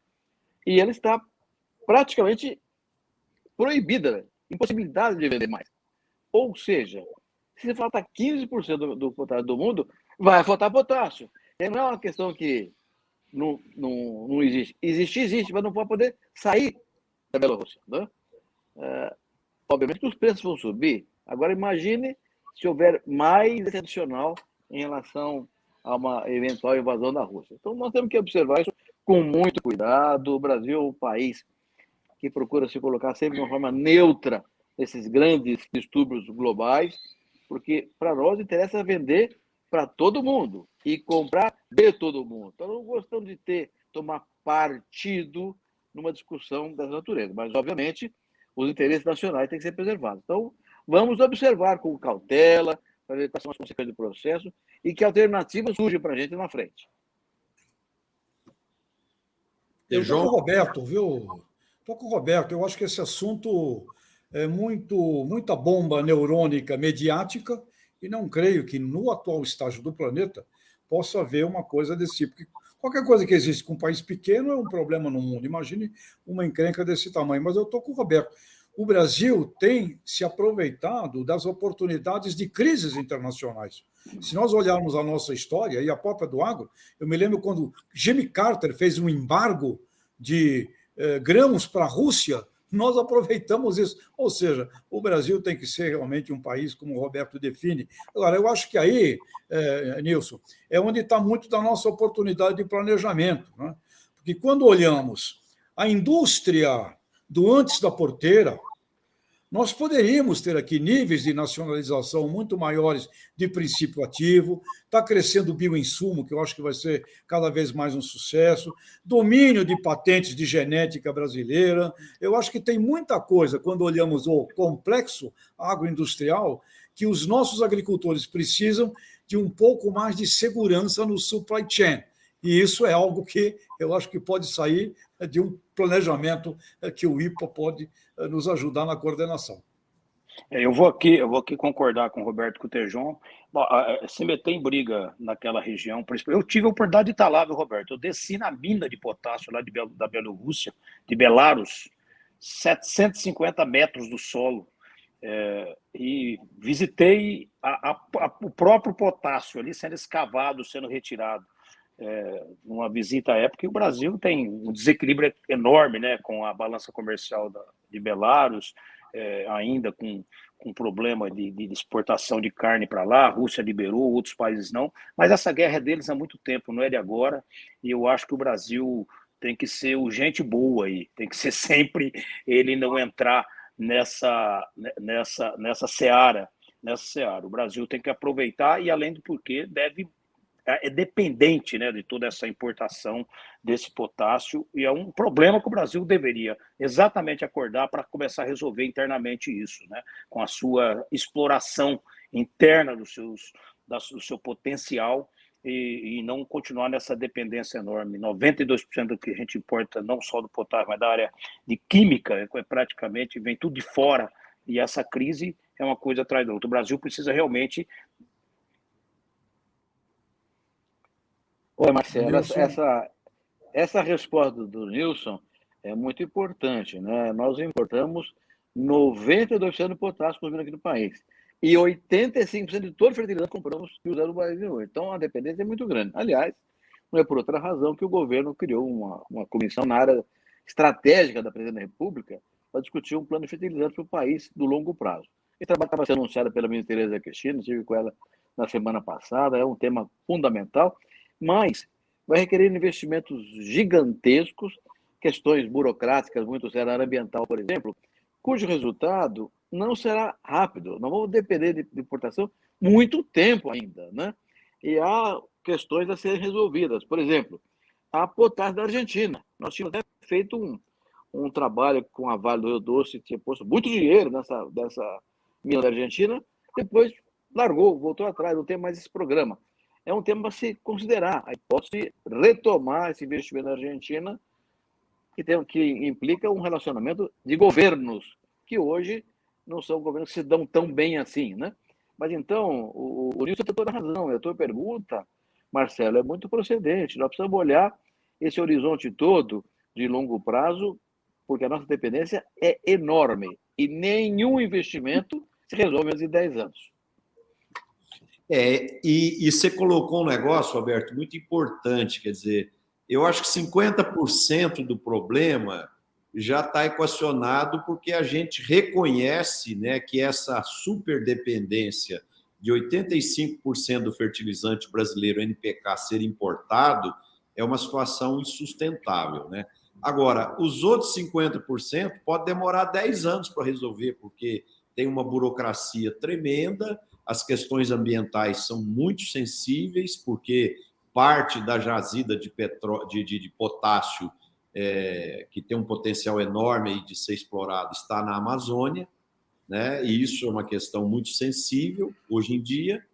E ela está praticamente proibida, impossibilitada de vender mais. Ou seja, se faltar 15% do potássio do mundo, vai faltar potássio. E não é uma questão que não existe. Existe, mas não vai poder sair da Bielorrússia, né? Obviamente que os preços vão subir. Agora, imagine se houver mais excepcional em relação a uma eventual invasão da Rússia. Então, nós temos que observar isso com muito cuidado. O Brasil é um país que procura se colocar sempre de uma forma neutra nesses grandes distúrbios globais, porque para nós interessa vender para todo mundo e comprar de todo mundo. Então, não gostamos de tomar partido numa discussão dessa natureza, mas, obviamente, os interesses nacionais têm que ser preservados. Então, vamos observar com cautela, para ver quais são as consequências do processo e que alternativas surgem para a gente na frente. Eu estou com o Roberto, viu? Estou com o Roberto. Eu acho que esse assunto é muita bomba neurônica mediática e não creio que no atual estágio do planeta possa haver uma coisa desse tipo. Porque qualquer coisa que existe com um país pequeno é um problema no mundo. Imagine uma encrenca desse tamanho. Mas eu estou com o Roberto. O Brasil tem se aproveitado das oportunidades de crises internacionais. Se nós olharmos a nossa história e a própria do agro, eu me lembro quando Jimmy Carter fez um embargo de grãos para a Rússia, nós aproveitamos isso. Ou seja, o Brasil tem que ser realmente um país, como o Roberto define. Agora, eu acho que aí, Nilson, é onde está muito da nossa oportunidade de planejamento, né? Porque quando olhamos a indústria do antes da porteira, nós poderíamos ter aqui níveis de nacionalização muito maiores de princípio ativo, está crescendo o bioinsumo, que eu acho que vai ser cada vez mais um sucesso, domínio de patentes de genética brasileira. Eu acho que tem muita coisa, quando olhamos o complexo agroindustrial, que os nossos agricultores precisam de um pouco mais de segurança no supply chain. E isso é algo que eu acho que pode sair de um planejamento que o IPA pode nos ajudar na coordenação. Eu vou aqui concordar com o Roberto Coutejon. Bom, se meter em briga naquela região, eu tive a oportunidade de estar lá, viu, Roberto? Eu desci na mina de potássio lá da Bielorrússia, de Belarus, 750 metros do solo, e visitei o próprio potássio ali sendo escavado, sendo retirado. Uma visita à época, e o Brasil tem um desequilíbrio enorme, né, com a balança comercial de Belarus, ainda com problema de exportação de carne para lá, a Rússia liberou, outros países não, mas essa guerra é deles há muito tempo, não é de agora, e eu acho que o Brasil tem que ser o gente boa aí, tem que ser sempre ele não entrar nessa seara, O Brasil tem que aproveitar e, além do porquê, é dependente, né, de toda essa importação desse potássio, e é um problema que o Brasil deveria exatamente acordar para começar a resolver internamente isso, né, com a sua exploração interna do seu potencial, e não continuar nessa dependência enorme. 92% do que a gente importa, não só do potássio, mas da área de química, praticamente vem tudo de fora, e essa crise é uma coisa atrás da outra. O Brasil precisa realmente... Oi, Marcelo, essa resposta do Nilson é muito importante, né? Nós importamos 92% do potássio consumido aqui no país e 85% de todo o fertilizante que compramos e usamos no Brasil hoje. Então, a dependência é muito grande. Aliás, não é por outra razão que o governo criou uma comissão na área estratégica da Presidência da República para discutir um plano de fertilizante para o país do longo prazo. Esse trabalho estava sendo anunciado pela ministra Tereza Cristina, estive com ela na semana passada, é um tema fundamental, mas vai requerer investimentos gigantescos, questões burocráticas muito sérias, na área ambiental, por exemplo, cujo resultado não será rápido. Nós vamos depender de importação muito tempo ainda, né? E há questões a serem resolvidas. Por exemplo, a potássio da Argentina. Nós tínhamos até feito um trabalho com a Vale do Rio Doce, que tinha posto muito dinheiro dessa mina da Argentina, depois largou, voltou atrás, não tem mais esse programa. É um tema a se considerar, a hipótese de retomar esse investimento na Argentina, que implica um relacionamento de governos, que hoje não são governos que se dão tão bem assim, né? Mas então, o Nilson tem toda a razão, e a tua pergunta, Marcelo, é muito procedente. Nós precisamos olhar esse horizonte todo de longo prazo, porque a nossa dependência é enorme, e nenhum investimento se resolve em 10 anos. E você colocou um negócio, Roberto, muito importante, quer dizer, eu acho que 50% do problema já está equacionado porque a gente reconhece, né, que essa superdependência de 85% do fertilizante brasileiro NPK ser importado é uma situação insustentável, né? Agora, os outros 50% pode demorar 10 anos para resolver, porque tem uma burocracia tremenda, as questões ambientais são muito sensíveis, porque parte da jazida de potássio, que tem um potencial enorme de ser explorado, está na Amazônia, né? E isso é uma questão muito sensível hoje em dia,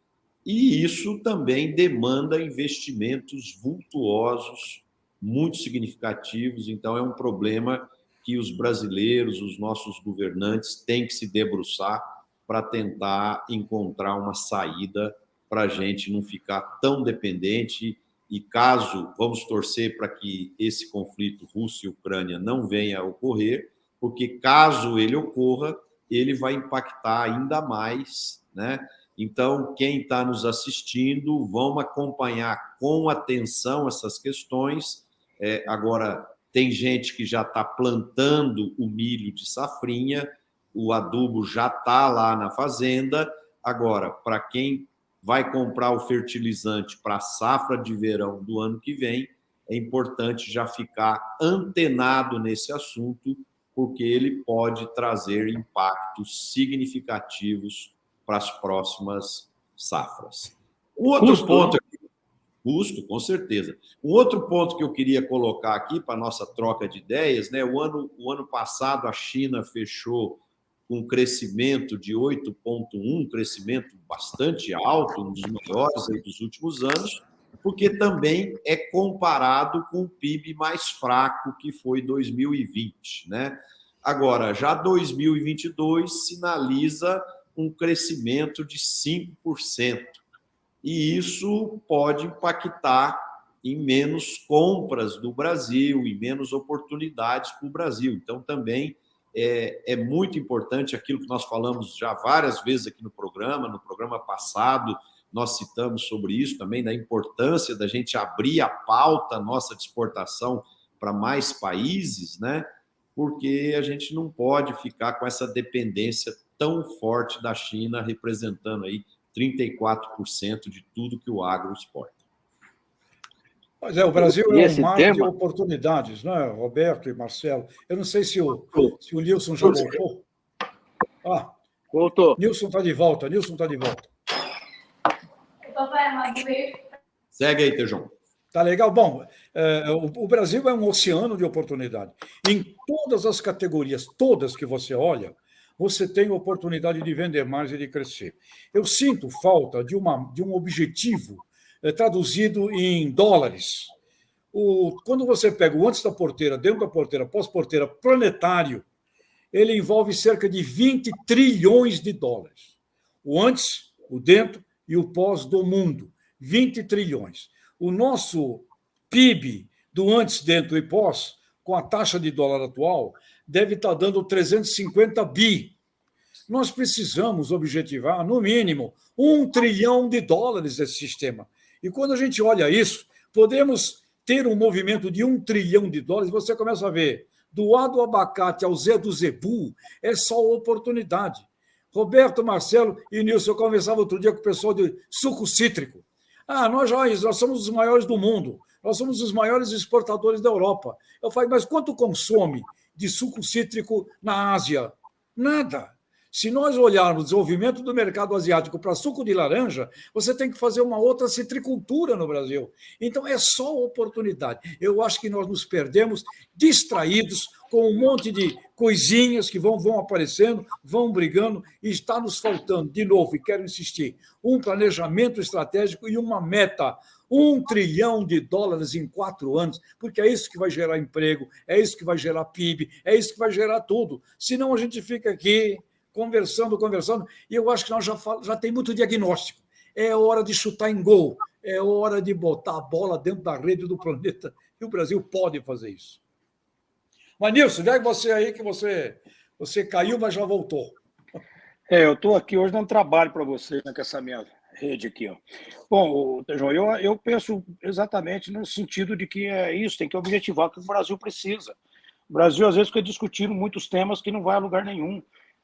e isso também demanda investimentos vultuosos, muito significativos. Então, é um problema que os brasileiros, os nossos governantes, têm que se debruçar para tentar encontrar uma saída para a gente não ficar tão dependente. E caso, vamos torcer para que esse conflito Rússia e Ucrânia não venha a ocorrer, porque caso ele ocorra, ele vai impactar ainda mais, né? Então, quem está nos assistindo, vamos acompanhar com atenção essas questões. Agora, tem gente que já está plantando o milho de safrinha, o adubo já está lá na fazenda. Agora, para quem vai comprar o fertilizante para a safra de verão do ano que vem, é importante já ficar antenado nesse assunto, porque ele pode trazer impactos significativos para as próximas safras. Um outro ponto aqui, custo, com certeza. Um outro ponto que eu queria colocar aqui para a nossa troca de ideias, né? O ano passado a China fechou com um crescimento de 8,1%, crescimento bastante alto, um dos maiores aí dos últimos anos, porque também é comparado com o PIB mais fraco, que foi 2020, né? Agora, já 2022 sinaliza um crescimento de 5%. E isso pode impactar em menos compras do Brasil, em menos oportunidades para o Brasil. Então, também é muito importante aquilo que nós falamos já várias vezes aqui no programa passado, nós citamos sobre isso também, da importância da gente abrir a pauta nossa de exportação para mais países, né? Porque a gente não pode ficar com essa dependência tão forte da China, representando aí 34% de tudo que o agro exporta. Pois é, o Brasil é um mar de tema... oportunidades, não é, Roberto e Marcelo? Eu não sei se o Nilson já voltou. Ah, voltou. Nilson está de volta, Nilson está de volta. Segue aí, Tejão. Tá legal? Bom, o Brasil é um oceano de oportunidade. Em todas as categorias, todas que você olha, você tem oportunidade de vender mais e de crescer. Eu sinto falta de um objetivo traduzido em dólares. Quando você pega o antes da porteira, dentro da porteira, pós-porteira, planetário, ele envolve cerca de 20 trilhões de dólares. O antes, o dentro e o pós do mundo. 20 trilhões. O nosso PIB do antes, dentro e pós, com a taxa de dólar atual, deve estar dando 350 bi. Nós precisamos objetivar, no mínimo, 1 trilhão de dólares desse sistema. E quando a gente olha isso, podemos ter um movimento de 1 trilhão de dólares, você começa a ver, do A do abacate ao Z do zebu, é só oportunidade. Roberto, Marcelo e Nilson, eu conversava outro dia com o pessoal de suco cítrico. Nós somos os maiores do mundo, nós somos os maiores exportadores da Europa. Eu falei, mas quanto consome de suco cítrico na Ásia? Nada. Se nós olharmos o desenvolvimento do mercado asiático para suco de laranja, você tem que fazer uma outra citricultura no Brasil. Então, é só oportunidade. Eu acho que nós nos perdemos distraídos com um monte de coisinhas que vão aparecendo, vão brigando, e está nos faltando, de novo, e quero insistir, um planejamento estratégico e uma meta. 1 trilhão de dólares em 4 anos, porque é isso que vai gerar emprego, é isso que vai gerar PIB, é isso que vai gerar tudo. Senão a gente fica aqui conversando, e eu acho que nós já tem muito diagnóstico. É hora de chutar em gol, é hora de botar a bola dentro da rede do planeta, e o Brasil pode fazer isso. Mas, Nilson, já que você aí, que você caiu, mas já voltou. Eu estou aqui hoje dando trabalho para você, né, com essa minha rede aqui. Ó. Bom, João, eu penso exatamente no sentido de que é isso, tem que objetivar o que o Brasil precisa. O Brasil, às vezes, fica discutindo muitos temas que não vai a lugar nenhum.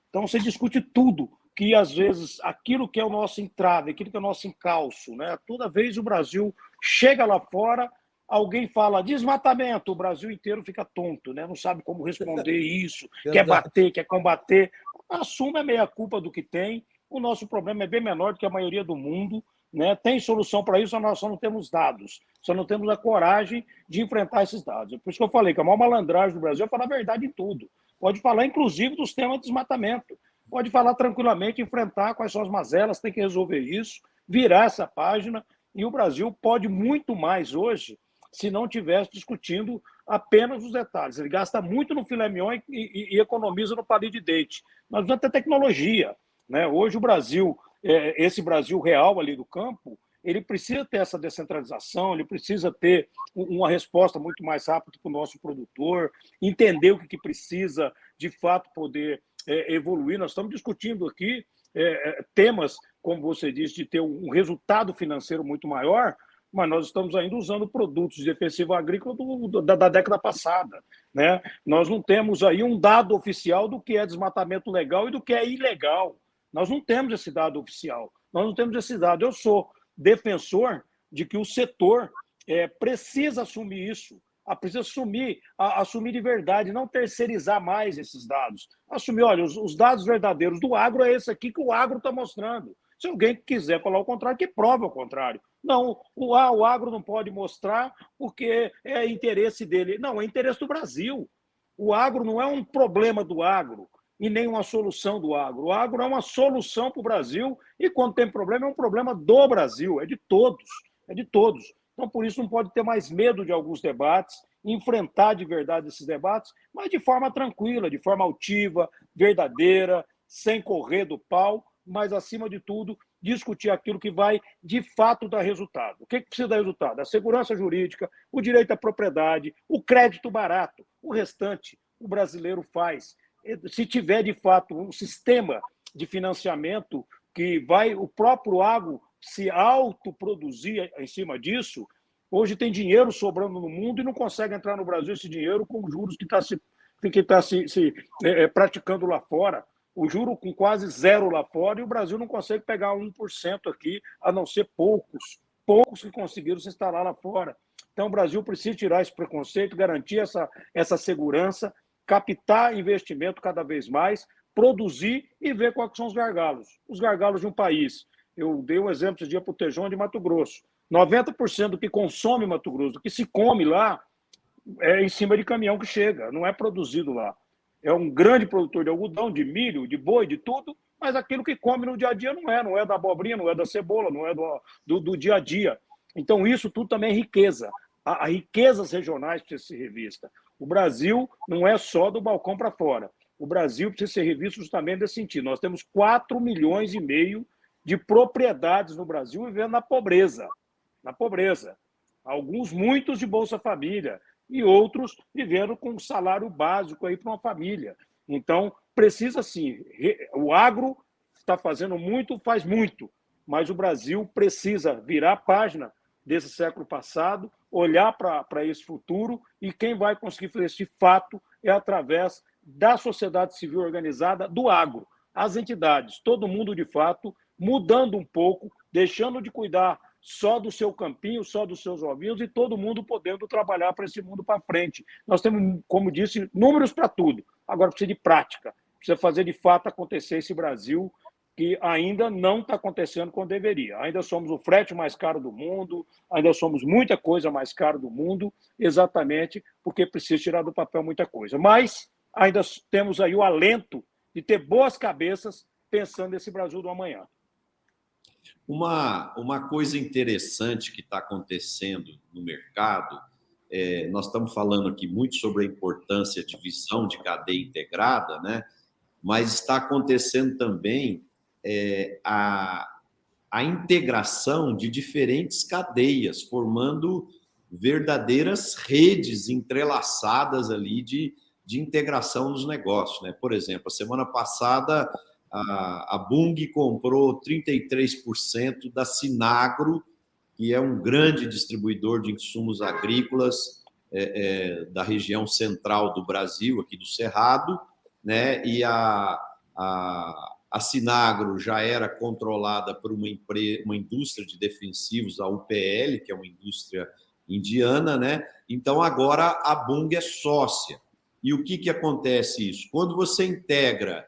Então, você discute tudo, que às vezes aquilo que é o nosso entrave, aquilo que é o nosso encalço, né? Toda vez o Brasil chega lá fora, alguém fala desmatamento, o Brasil inteiro fica tonto, né? Não sabe como responder isso, quer bater, quer combater. Assume a meia-culpa do que tem, o nosso problema é bem menor do que a maioria do mundo, né? Tem solução para isso, nós só não temos dados, só não temos a coragem de enfrentar esses dados. É por isso que eu falei que a maior malandragem do Brasil é falar a verdade em tudo. Pode falar, inclusive, dos temas de desmatamento. Pode falar tranquilamente, enfrentar quais são as mazelas, tem que resolver isso, virar essa página. E o Brasil pode muito mais hoje se não estivesse discutindo apenas os detalhes. Ele gasta muito no filé mignon e economiza no palito de dente. Nós precisamos ter tecnologia, né? Hoje o Brasil, esse Brasil real ali do campo, ele precisa ter essa descentralização, ele precisa ter uma resposta muito mais rápida para o nosso produtor, entender o que precisa, de fato, poder evoluir. Nós estamos discutindo aqui temas, como você disse, de ter um resultado financeiro muito maior, mas nós estamos ainda usando produtos de defensivo agrícola da década passada, né? Nós não temos aí um dado oficial do que é desmatamento legal e do que é ilegal. Nós não temos esse dado oficial, nós não temos esse dado. Eu sou defensor de que o setor precisa assumir isso, precisa assumir de verdade, não terceirizar mais esses dados. Assumir, olha, os dados verdadeiros do agro é esse aqui que o agro está mostrando. Se alguém quiser falar o contrário, que prove o contrário. Não, o agro não pode mostrar porque é interesse dele. Não, é interesse do Brasil. O agro não é um problema do agro e nem uma solução do agro. O agro é uma solução para o Brasil e quando tem problema, é um problema do Brasil, é de todos, é de todos. Então, por isso, não pode ter mais medo de alguns debates enfrentar de verdade esses debates, mas de forma tranquila, de forma altiva, verdadeira, sem correr do pau, mas, acima de tudo, discutir aquilo que vai, de fato, dar resultado. O que precisa dar resultado? A segurança jurídica, o direito à propriedade, o crédito barato. O restante, o brasileiro faz. Se tiver, de fato, um sistema de financiamento que vai o próprio agro se autoproduzir em cima disso, hoje tem dinheiro sobrando no mundo e não consegue entrar no Brasil esse dinheiro com os juros que está se praticando lá fora. O juro com quase zero lá fora, e o Brasil não consegue pegar 1% aqui, a não ser poucos que conseguiram se instalar lá fora. Então, o Brasil precisa tirar esse preconceito, garantir essa segurança, captar investimento cada vez mais, produzir e ver quais são os gargalos de um país. Eu dei um exemplo esse dia para o Tejon de Mato Grosso. 90% do que consome Mato Grosso, do que se come lá, é em cima de caminhão que chega, não é produzido lá. É um grande produtor de algodão, de milho, de boi, de tudo, mas aquilo que come no dia a dia não é da abobrinha, não é da cebola, não é do dia a dia. Então, isso tudo também é riqueza. Há riquezas regionais precisam ser revistas. O Brasil não é só do balcão para fora. O Brasil precisa ser revisto justamente nesse sentido. Nós temos 4,5 milhões de propriedades no Brasil vivendo na pobreza. Na pobreza. Alguns, muitos de Bolsa Família, e outros vivendo com um salário básico aí para uma família. Então, precisa sim. O agro está fazendo muito, faz muito, mas o Brasil precisa virar a página desse século passado, olhar para esse futuro, e quem vai conseguir fazer isso de fato é através da sociedade civil organizada, do agro, as entidades, todo mundo de fato mudando um pouco, deixando de cuidar só do seu campinho, só dos seus ovinhos, e todo mundo podendo trabalhar para esse mundo para frente. Nós temos, como disse, números para tudo. Agora precisa de prática, precisa fazer de fato acontecer esse Brasil que ainda não está acontecendo como deveria. Ainda somos o frete mais caro do mundo, ainda somos muita coisa mais cara do mundo, exatamente porque precisa tirar do papel muita coisa. Mas ainda temos aí o alento de ter boas cabeças pensando nesse Brasil do amanhã. Uma coisa interessante que está acontecendo no mercado, nós estamos falando aqui muito sobre a importância de visão de cadeia integrada, né? Mas está acontecendo também a integração de diferentes cadeias, formando verdadeiras redes entrelaçadas ali de integração nos negócios, né? Por exemplo, a semana passada a Bunge comprou 33% da Sinagro, que é um grande distribuidor de insumos agrícolas da região central do Brasil, aqui do Cerrado, né? E a Sinagro já era controlada por uma indústria de defensivos, a UPL, que é uma indústria indiana, né? Então, agora a Bunge é sócia. E o que acontece isso? Quando você integra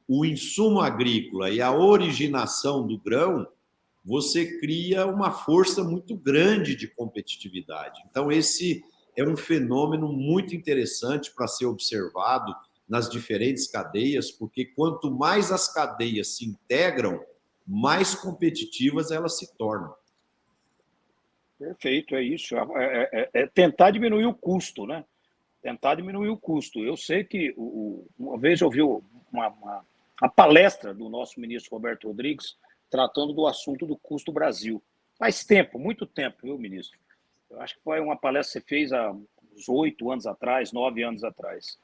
o insumo agrícola e a originação do grão, você cria uma força muito grande de competitividade. Então, esse é um fenômeno muito interessante para ser observado nas diferentes cadeias, porque quanto mais as cadeias se integram, mais competitivas elas se tornam. Perfeito, é isso. É tentar diminuir o custo, né? Tentar diminuir o custo. Eu sei que uma vez eu vi a palestra do nosso ministro Roberto Rodrigues tratando do assunto do custo Brasil. Faz tempo, muito tempo, viu, ministro? Eu acho que foi uma palestra que você fez há uns 8 anos atrás, 9 anos atrás.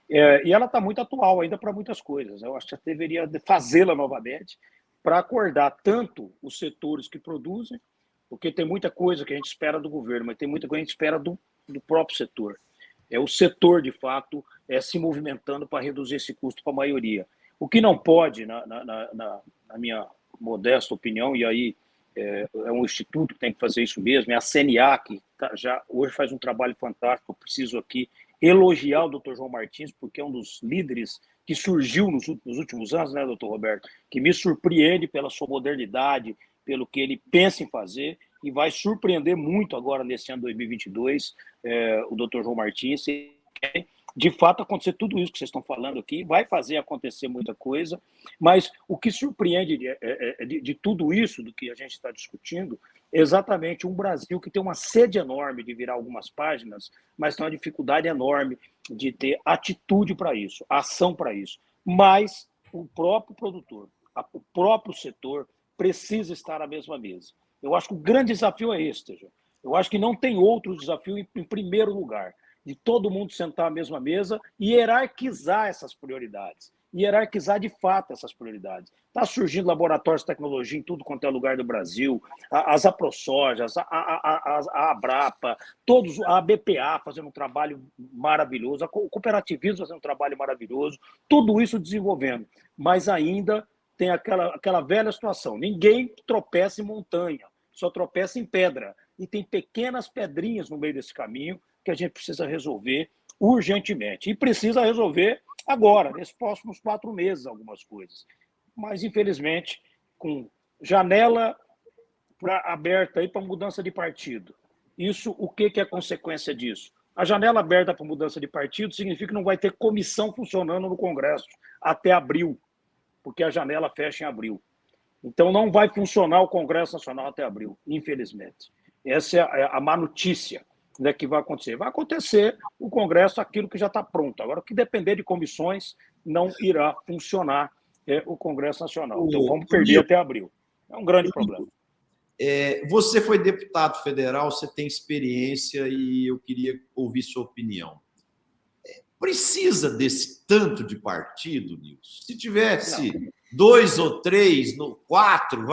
E ela está muito atual ainda para muitas coisas. Eu acho que você deveria fazê-la novamente para acordar tanto os setores que produzem, porque tem muita coisa que a gente espera do governo, mas tem muita coisa que a gente espera do próprio setor. É o setor, de fato, se movimentando para reduzir esse custo para a maioria. O que não pode, na minha modesta opinião, e aí é um instituto que tem que fazer isso mesmo, é a CNA, que já hoje faz um trabalho fantástico. Eu preciso aqui elogiar o Dr. João Martins, porque é um dos líderes que surgiu nos últimos anos, né, doutor Roberto, que me surpreende pela sua modernidade, pelo que ele pensa em fazer, e vai surpreender muito agora nesse ano 2022, o Dr. João Martins, de fato, acontecer tudo isso que vocês estão falando aqui, vai fazer acontecer muita coisa, mas o que surpreende de tudo isso, do que a gente está discutindo, é exatamente um Brasil que tem uma sede enorme de virar algumas páginas, mas tem uma dificuldade enorme de ter atitude para isso, ação para isso. Mas o próprio produtor, o próprio setor precisa estar à mesma mesa. Eu acho que o grande desafio é esse, Teja. Eu acho que não tem outro desafio em primeiro lugar, de todo mundo sentar à mesma mesa e hierarquizar essas prioridades. Hierarquizar de fato essas prioridades. Está surgindo laboratórios de tecnologia em tudo quanto é lugar do Brasil, as AproSojas, a Abrapa, todos, a BPA fazendo um trabalho maravilhoso, o cooperativismo fazendo um trabalho maravilhoso, tudo isso desenvolvendo. Mas ainda tem aquela velha situação, ninguém tropeça em montanha, só tropeça em pedra. E tem pequenas pedrinhas no meio desse caminho que a gente precisa resolver urgentemente. E precisa resolver agora, nesses próximos 4 meses, algumas coisas. Mas, infelizmente, com janela aberta para mudança de partido, isso, o que é consequência disso? A janela aberta para mudança de partido significa que não vai ter comissão funcionando no Congresso até abril, porque a janela fecha em abril. Então, não vai funcionar o Congresso Nacional até abril, infelizmente. Essa é a má notícia, né, que vai acontecer. Vai acontecer o Congresso, aquilo que já está pronto. Agora, o que depender de comissões, não irá funcionar o Congresso Nacional. Então, vamos perder até abril. É um grande problema. Você foi deputado federal, você tem experiência e eu queria ouvir sua opinião. Precisa desse tanto de partido, Nilson? Se tivesse 2 ou 3, 4,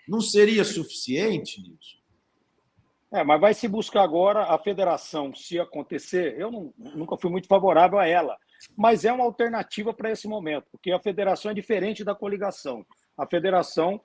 não seria suficiente, Nilson? Mas vai se buscar agora a federação, se acontecer. Eu nunca fui muito favorável a ela, mas é uma alternativa para esse momento, porque a federação é diferente da coligação. A federação,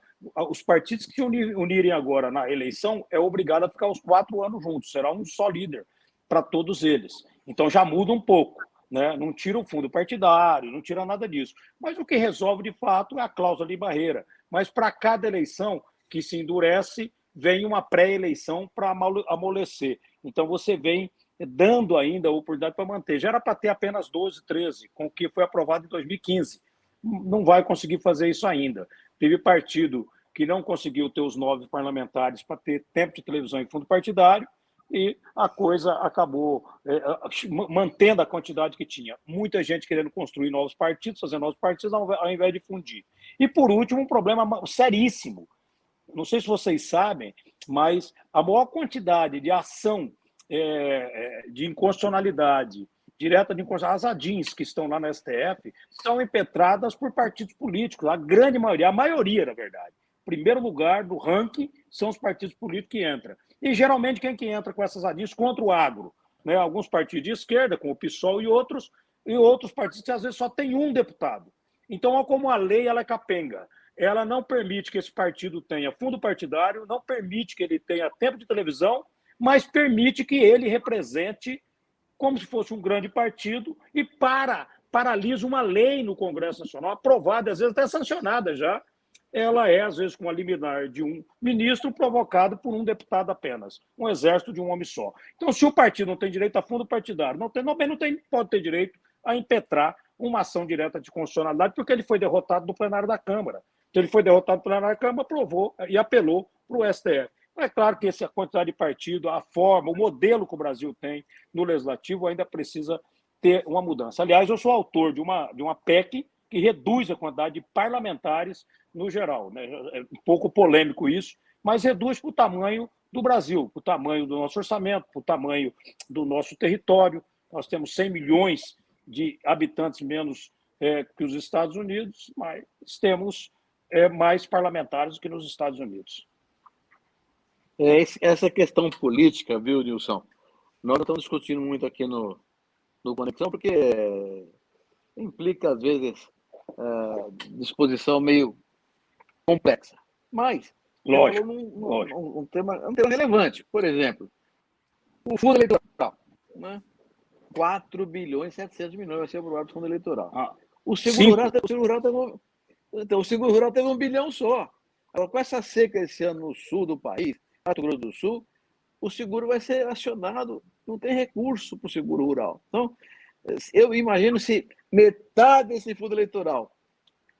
os partidos que se unirem agora na eleição, é obrigado a ficar os 4 anos juntos, será um só líder para todos eles. Então já muda um pouco, né? Não tira o fundo partidário, não tira nada disso. Mas o que resolve, de fato, é a cláusula de barreira. Mas para cada eleição que se endurece, vem uma pré-eleição para amolecer. Então, você vem dando ainda a oportunidade para manter. Já era para ter apenas 12, 13, com o que foi aprovado em 2015. Não vai conseguir fazer isso ainda. Teve partido que não conseguiu ter os 9 parlamentares para ter tempo de televisão em fundo partidário e a coisa acabou mantendo a quantidade que tinha. Muita gente querendo construir novos partidos, fazer novos partidos, ao invés de fundir. E, por último, um problema seríssimo. Não sei se vocês sabem, mas a maior quantidade de ação de inconstitucionalidade, direta de inconstitucionalidade, as ADINs que estão lá no STF, são impetradas por partidos políticos, a grande maioria, a maioria, na verdade. Primeiro lugar do ranking são os partidos políticos que entram. E, geralmente, quem que entra com essas ADINs? Contra o agro. Né? Alguns partidos de esquerda, como o PSOL e outros partidos que, às vezes, só tem um deputado. Então, olha como a lei ela é capenga. Ela não permite que esse partido tenha fundo partidário, não permite que ele tenha tempo de televisão, mas permite que ele represente como se fosse um grande partido e paralisa uma lei no Congresso Nacional, aprovada, às vezes até sancionada já. Ela é, às vezes, com a liminar de um ministro provocado por um deputado apenas, um exército de um homem só. Então, se o partido não tem direito a fundo partidário, pode ter direito a impetrar uma ação direta de constitucionalidade, porque ele foi derrotado no plenário da Câmara. Então, ele foi derrotado pela Câmara, aprovou e apelou para o STF. É claro que essa quantidade de partido, a forma, o modelo que o Brasil tem no Legislativo ainda precisa ter uma mudança. Aliás, eu sou autor de uma PEC que reduz a quantidade de parlamentares no geral. Né? É um pouco polêmico isso, mas reduz para o tamanho do Brasil, para o tamanho do nosso orçamento, para o tamanho do nosso território. Nós temos 100 milhões de habitantes menos que os Estados Unidos, mas temos mais parlamentares do que nos Estados Unidos. Essa questão política, viu, Nilson? Nós não estamos discutindo muito aqui no Conexão, porque implica, às vezes, disposição meio complexa. Mas, lógico, um tema relevante. Por exemplo, o fundo eleitoral. Né? 4 bilhões e 700 milhões vai ser aprovado o fundo eleitoral. O seguro rural teve 1 bilhão só. Agora, com essa seca esse ano no sul do país, Mato Grosso do Sul, o seguro vai ser acionado, não tem recurso para o seguro rural. Então, Eu imagino se metade desse fundo eleitoral,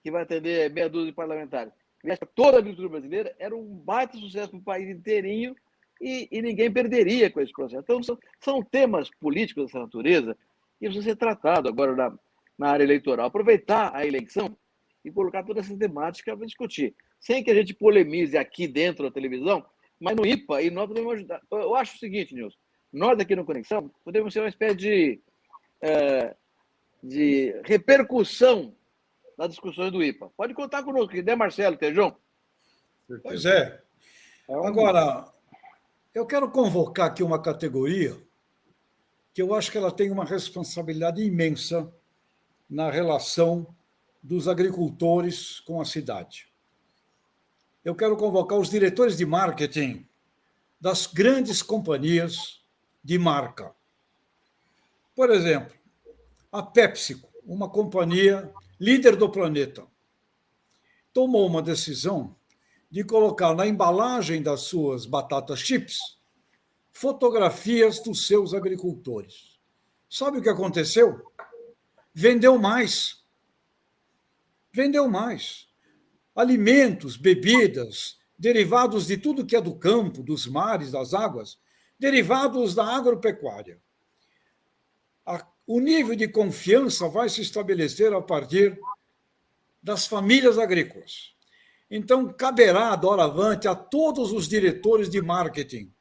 que vai atender meia dúzia de parlamentares, viesse para toda a agricultura brasileira, era um baita sucesso para o país inteirinho e ninguém perderia com esse processo. Então, são temas políticos dessa natureza que precisam ser tratados agora na área eleitoral. Aproveitar a eleição e colocar toda essa temática para discutir, sem que a gente polemize aqui dentro da televisão, mas no IPA, e nós podemos ajudar. Eu acho o seguinte, Nilson, nós aqui no Conexão podemos ser uma espécie de repercussão das discussões do IPA. Pode contar conosco, que der Marcelo, Tejão. Pois é. Agora, eu quero convocar aqui uma categoria que eu acho que ela tem uma responsabilidade imensa na relação dos agricultores com a cidade. Eu quero convocar os diretores de marketing das grandes companhias de marca. Por exemplo, a PepsiCo, uma companhia líder do planeta, tomou uma decisão de colocar na embalagem das suas batatas chips fotografias dos seus agricultores. Sabe o que aconteceu? Vendeu mais. Vendeu mais. Alimentos, bebidas, derivados de tudo que é do campo, dos mares, das águas, derivados da agropecuária. O nível de confiança vai se estabelecer a partir das famílias agrícolas. Então, caberá, doravante, a todos os diretores de marketing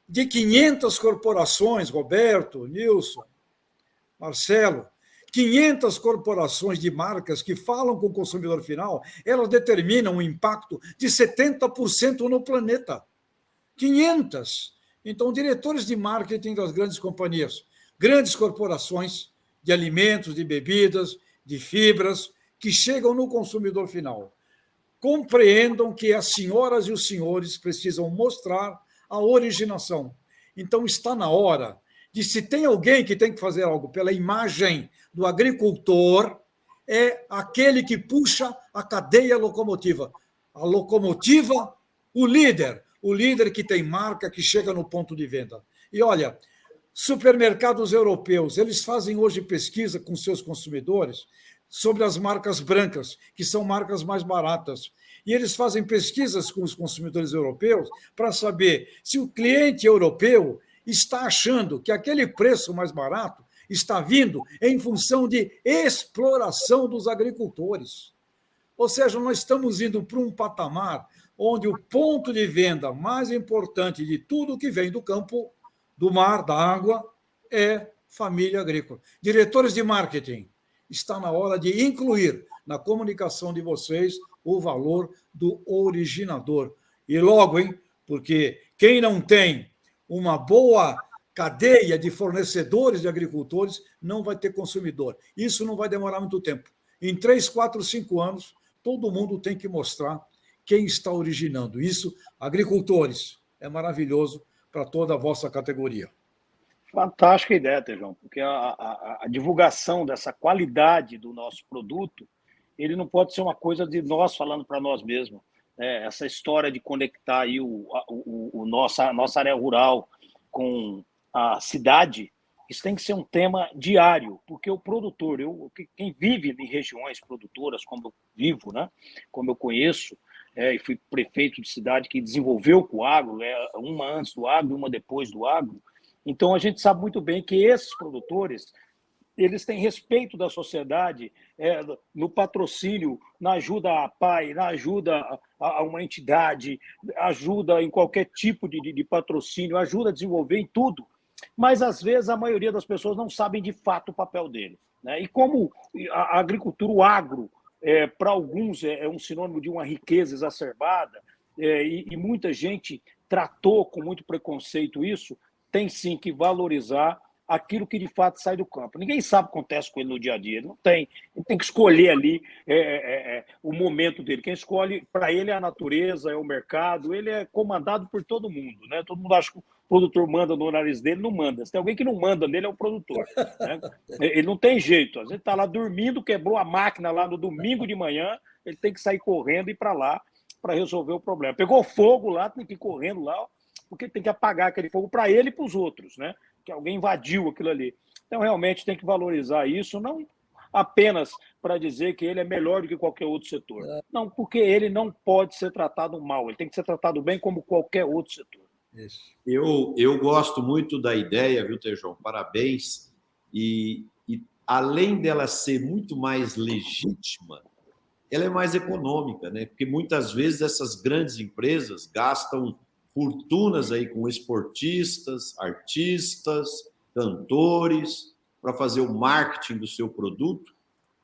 de 500 corporações, Roberto, Nilson, Marcelo, 500 corporações de marcas que falam com o consumidor final, elas determinam um impacto de 70% no planeta. 500. Então, diretores de marketing das grandes companhias, grandes corporações de alimentos, de bebidas, de fibras, que chegam no consumidor final. Compreendam que as senhoras e os senhores precisam mostrar a originação. Então, está na hora de, se tem alguém que tem que fazer algo pela imagem do agricultor, é aquele que puxa a cadeia locomotiva. A locomotiva, o líder que tem marca, que chega no ponto de venda. E olha, supermercados europeus, eles fazem hoje pesquisa com seus consumidores sobre as marcas brancas, que são marcas mais baratas. E eles fazem pesquisas com os consumidores europeus para saber se o cliente europeu está achando que aquele preço mais barato está vindo em função de exploração dos agricultores. Ou seja, nós estamos indo para um patamar onde o ponto de venda mais importante de tudo que vem do campo, do mar, da água, é família agrícola. Diretores de marketing, está na hora de incluir na comunicação de vocês o valor do originador. E logo, hein? Porque quem não tem uma boa cadeia de fornecedores de agricultores não vai ter consumidor. Isso não vai demorar muito tempo. Em 3, 4, 5 anos, todo mundo tem que mostrar quem está originando. Isso, agricultores, é maravilhoso para toda a vossa categoria. Fantástica ideia, Tejão, porque a divulgação dessa qualidade do nosso produto, ele não pode ser uma coisa de nós falando para nós mesmos. Essa história de conectar aí a nossa área rural com a cidade, isso tem que ser um tema diário, porque o produtor, quem vive em regiões produtoras, como eu vivo, né, como eu conheço, e fui prefeito de cidade que desenvolveu com o agro, uma antes do agro, uma depois do agro. Então, a gente sabe muito bem que esses produtores, eles têm respeito da sociedade no patrocínio, na ajuda à PAI, na ajuda a uma entidade, ajuda em qualquer tipo de patrocínio, ajuda a desenvolver em tudo. Mas, às vezes, a maioria das pessoas não sabem de fato o papel dele, né? E como a agricultura, o agro, para alguns é um sinônimo de uma riqueza exacerbada, e muita gente tratou com muito preconceito isso, tem sim que valorizar aquilo que de fato sai do campo. Ninguém sabe o que acontece com ele no dia a dia, ele tem que escolher ali o momento dele. Quem escolhe para ele é a natureza, é o mercado, ele é comandado por todo mundo, né? Todo mundo acha que o produtor manda no nariz dele, não manda. Se tem alguém que não manda nele, é o produtor, né? Ele não tem jeito, às vezes está lá dormindo, quebrou a máquina lá no domingo de manhã, ele tem que sair correndo e ir para lá para resolver o problema. Pegou fogo lá, tem que ir correndo lá, porque tem que apagar aquele fogo para ele e para os outros, né? que alguém invadiu aquilo ali. Então, realmente, tem que valorizar isso, não apenas para dizer que ele é melhor do que qualquer outro setor. Não, porque ele não pode ser tratado mal, ele tem que ser tratado bem como qualquer outro setor. Isso. Eu gosto muito da ideia, viu, Tejão? Parabéns. E além dela ser muito mais legítima, ela é mais econômica, né? Porque muitas vezes essas grandes empresas gastam fortunas aí com esportistas, artistas, cantores, para fazer o marketing do seu produto,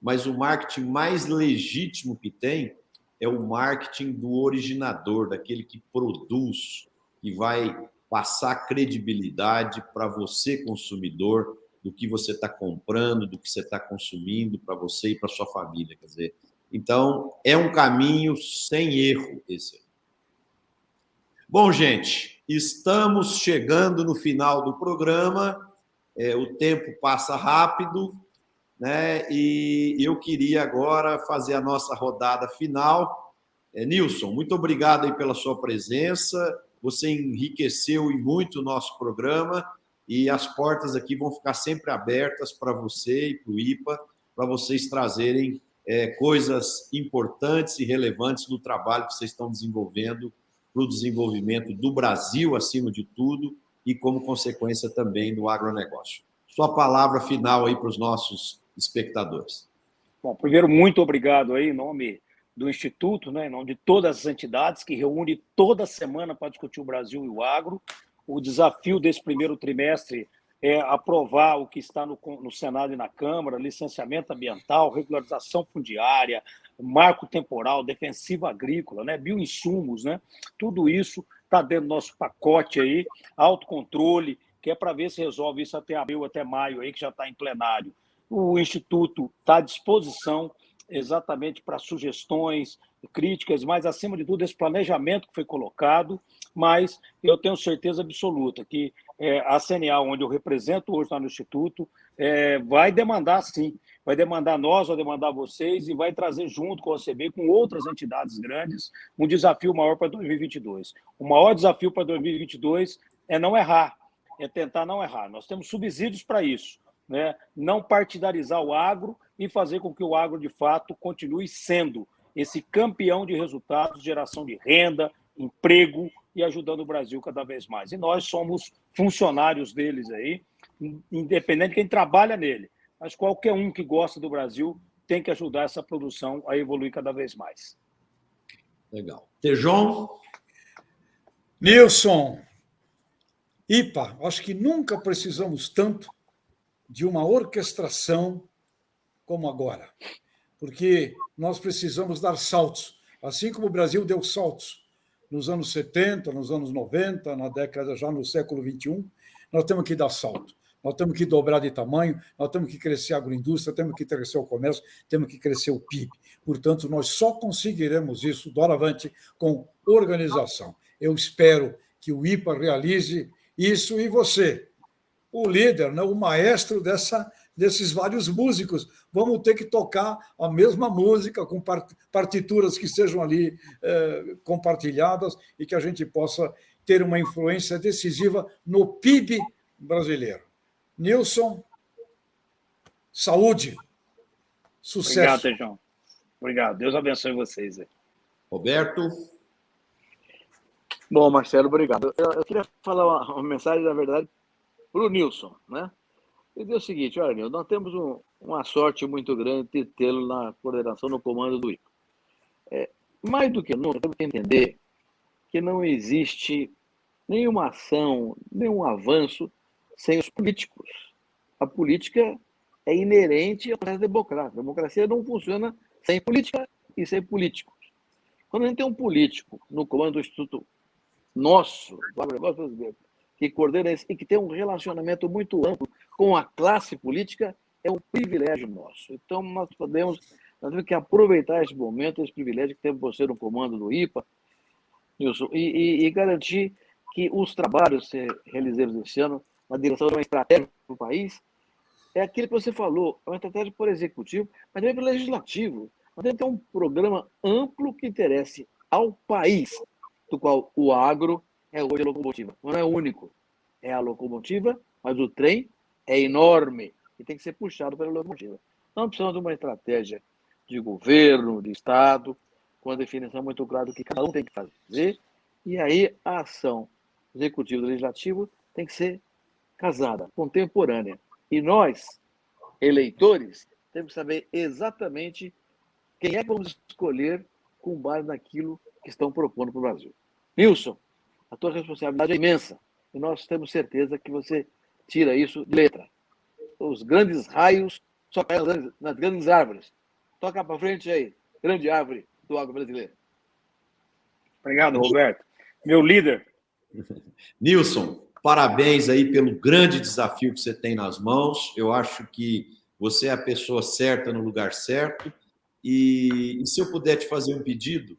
mas o marketing mais legítimo que tem é o marketing do originador, daquele que produz, que vai passar credibilidade para você, consumidor, do que você está comprando, do que você está consumindo para você e para sua família. Quer dizer, então, é um caminho sem erro esse. Bom, gente, estamos chegando no final do programa, o tempo passa rápido, né? E eu queria agora fazer a nossa rodada final. Nilson, muito obrigado aí pela sua presença, você enriqueceu e muito o nosso programa e as portas aqui vão ficar sempre abertas para você e para o IPA, para vocês trazerem coisas importantes e relevantes do trabalho que vocês estão desenvolvendo para o desenvolvimento do Brasil, acima de tudo, e como consequência também do agronegócio. Sua palavra final aí para os nossos espectadores. Bom, primeiro, muito obrigado aí, em nome do Instituto, né, em nome de todas as entidades que reúne toda semana para discutir o Brasil e o agro. O desafio desse primeiro trimestre é aprovar o que está no Senado e na Câmara, licenciamento ambiental, regularização fundiária, marco temporal, defensiva agrícola, né, bioinsumos, né, tudo isso está dentro do nosso pacote aí, autocontrole, que é para ver se resolve isso até abril, até maio, aí, que já está em plenário. O Instituto está à disposição exatamente para sugestões, críticas, mas, acima de tudo, esse planejamento que foi colocado, mas eu tenho certeza absoluta que a CNA, onde eu represento hoje lá no Instituto, vai demandar, sim, vai demandar nós, vai demandar vocês e vai trazer junto com a OCB, com outras entidades grandes, um desafio maior para 2022. O maior desafio para 2022 é não errar, é tentar não errar. Nós temos subsídios para isso, né? Não partidarizar o agro e fazer com que o agro, de fato, continue sendo esse campeão de resultados, geração de renda, emprego e ajudando o Brasil cada vez mais. E nós somos funcionários deles aí, independente de quem trabalha nele. Mas qualquer um que gosta do Brasil tem que ajudar essa produção a evoluir cada vez mais. Legal. Tejon? Nilson, IPA, acho que nunca precisamos tanto de uma orquestração como agora, porque nós precisamos dar saltos, assim como o Brasil deu saltos nos anos 70, nos anos 90, na década já no século XXI, nós temos que dar salto, nós temos que dobrar de tamanho, nós temos que crescer a agroindústria, temos que crescer o comércio, temos que crescer o PIB. Portanto, nós só conseguiremos isso, doravante, com organização. Eu espero que o IPA realize isso e você, o líder, né, o maestro desses vários músicos, vamos ter que tocar a mesma música com partituras que sejam ali compartilhadas e que a gente possa ter uma influência decisiva no PIB brasileiro. Nilson, saúde, sucesso. Obrigado, Tejão. Obrigado. Deus abençoe vocês. Roberto? Bom, Marcelo, obrigado. Eu queria falar uma mensagem, na verdade, para o Nilson, né? Ele diz o seguinte: olha, Nilson, nós temos uma sorte muito grande de tê-lo na coordenação, no comando do IPA. Mais do que nunca, temos que entender que não existe nenhuma ação, nenhum avanço sem os políticos. A política é inerente ao processo democrático. A democracia não funciona sem política e sem políticos. Quando a gente tem um político no comando do Instituto nosso, do agronegócio brasileiro, que coordena isso e que tem um relacionamento muito amplo com a classe política, é um privilégio nosso. Então, nós temos que aproveitar esse momento, esse privilégio que temos você no comando do IPA, Nilson, e garantir que os trabalhos que realizamos esse ano, na direção de uma estratégia para o país, é aquilo que você falou, é uma estratégia para o executivo, mas também para o legislativo. Nós temos que ter um programa amplo que interesse ao país, do qual o agro é hoje a locomotiva. Não é o único, é a locomotiva, mas o trem é enorme e tem que ser puxado pela locomotiva. Então, precisamos de uma estratégia de governo, de Estado, com a definição muito clara do que cada um tem que fazer, e aí a ação executiva e legislativa tem que ser casada, contemporânea. E nós, eleitores, temos que saber exatamente quem é que vamos escolher com base naquilo que estão propondo para o Brasil. Nilson, a tua responsabilidade é imensa, e nós temos certeza que você tira isso de letra. Os grandes raios só caem nas grandes árvores. Toca para frente aí, grande árvore do agro brasileiro. Obrigado, Roberto. Meu líder. Nilson, parabéns aí pelo grande desafio que você tem nas mãos. Eu acho que você é a pessoa certa no lugar certo. E se eu puder te fazer um pedido,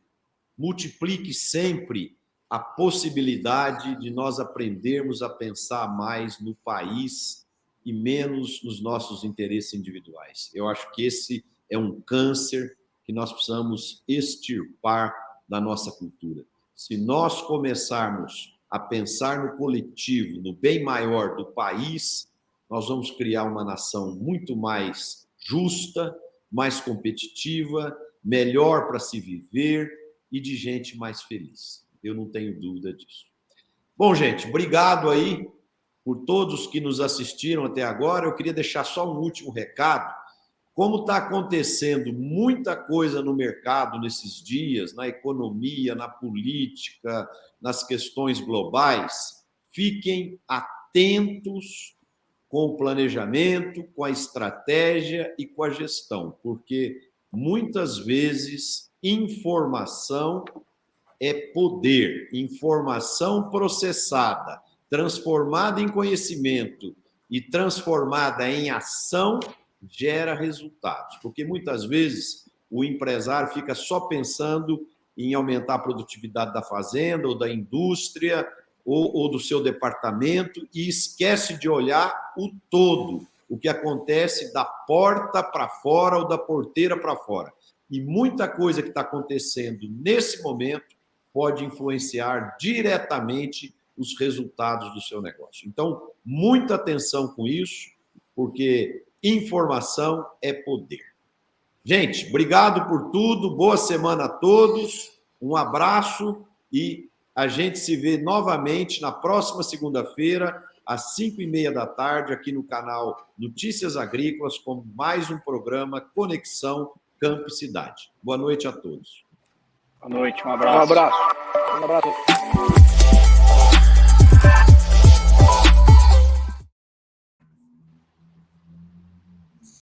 multiplique sempre a possibilidade de nós aprendermos a pensar mais no país e menos nos nossos interesses individuais. Eu acho que esse é um câncer que nós precisamos extirpar da nossa cultura. Se nós começarmos a pensar no coletivo, no bem maior do país, nós vamos criar uma nação muito mais justa, mais competitiva, melhor para se viver e de gente mais feliz. Eu não tenho dúvida disso. Bom, gente, obrigado aí por todos que nos assistiram até agora. Eu queria deixar só um último recado. Como está acontecendo muita coisa no mercado nesses dias, na economia, na política, nas questões globais, fiquem atentos com o planejamento, com a estratégia e com a gestão, porque muitas vezes informação é poder, informação processada, transformada em conhecimento e transformada em ação, gera resultados. Porque muitas vezes o empresário fica só pensando em aumentar a produtividade da fazenda ou da indústria ou do seu departamento e esquece de olhar o todo, o que acontece da porta para fora ou da porteira para fora. E muita coisa que está acontecendo nesse momento pode influenciar diretamente os resultados do seu negócio. Então, muita atenção com isso, porque informação é poder. Gente, obrigado por tudo, boa semana a todos, um abraço e a gente se vê novamente na próxima segunda-feira, às 5h30 da tarde, aqui no canal Notícias Agrícolas, com mais um programa Conexão Campo e Cidade. Boa noite a todos. Boa noite, um abraço. Um abraço. Um abraço.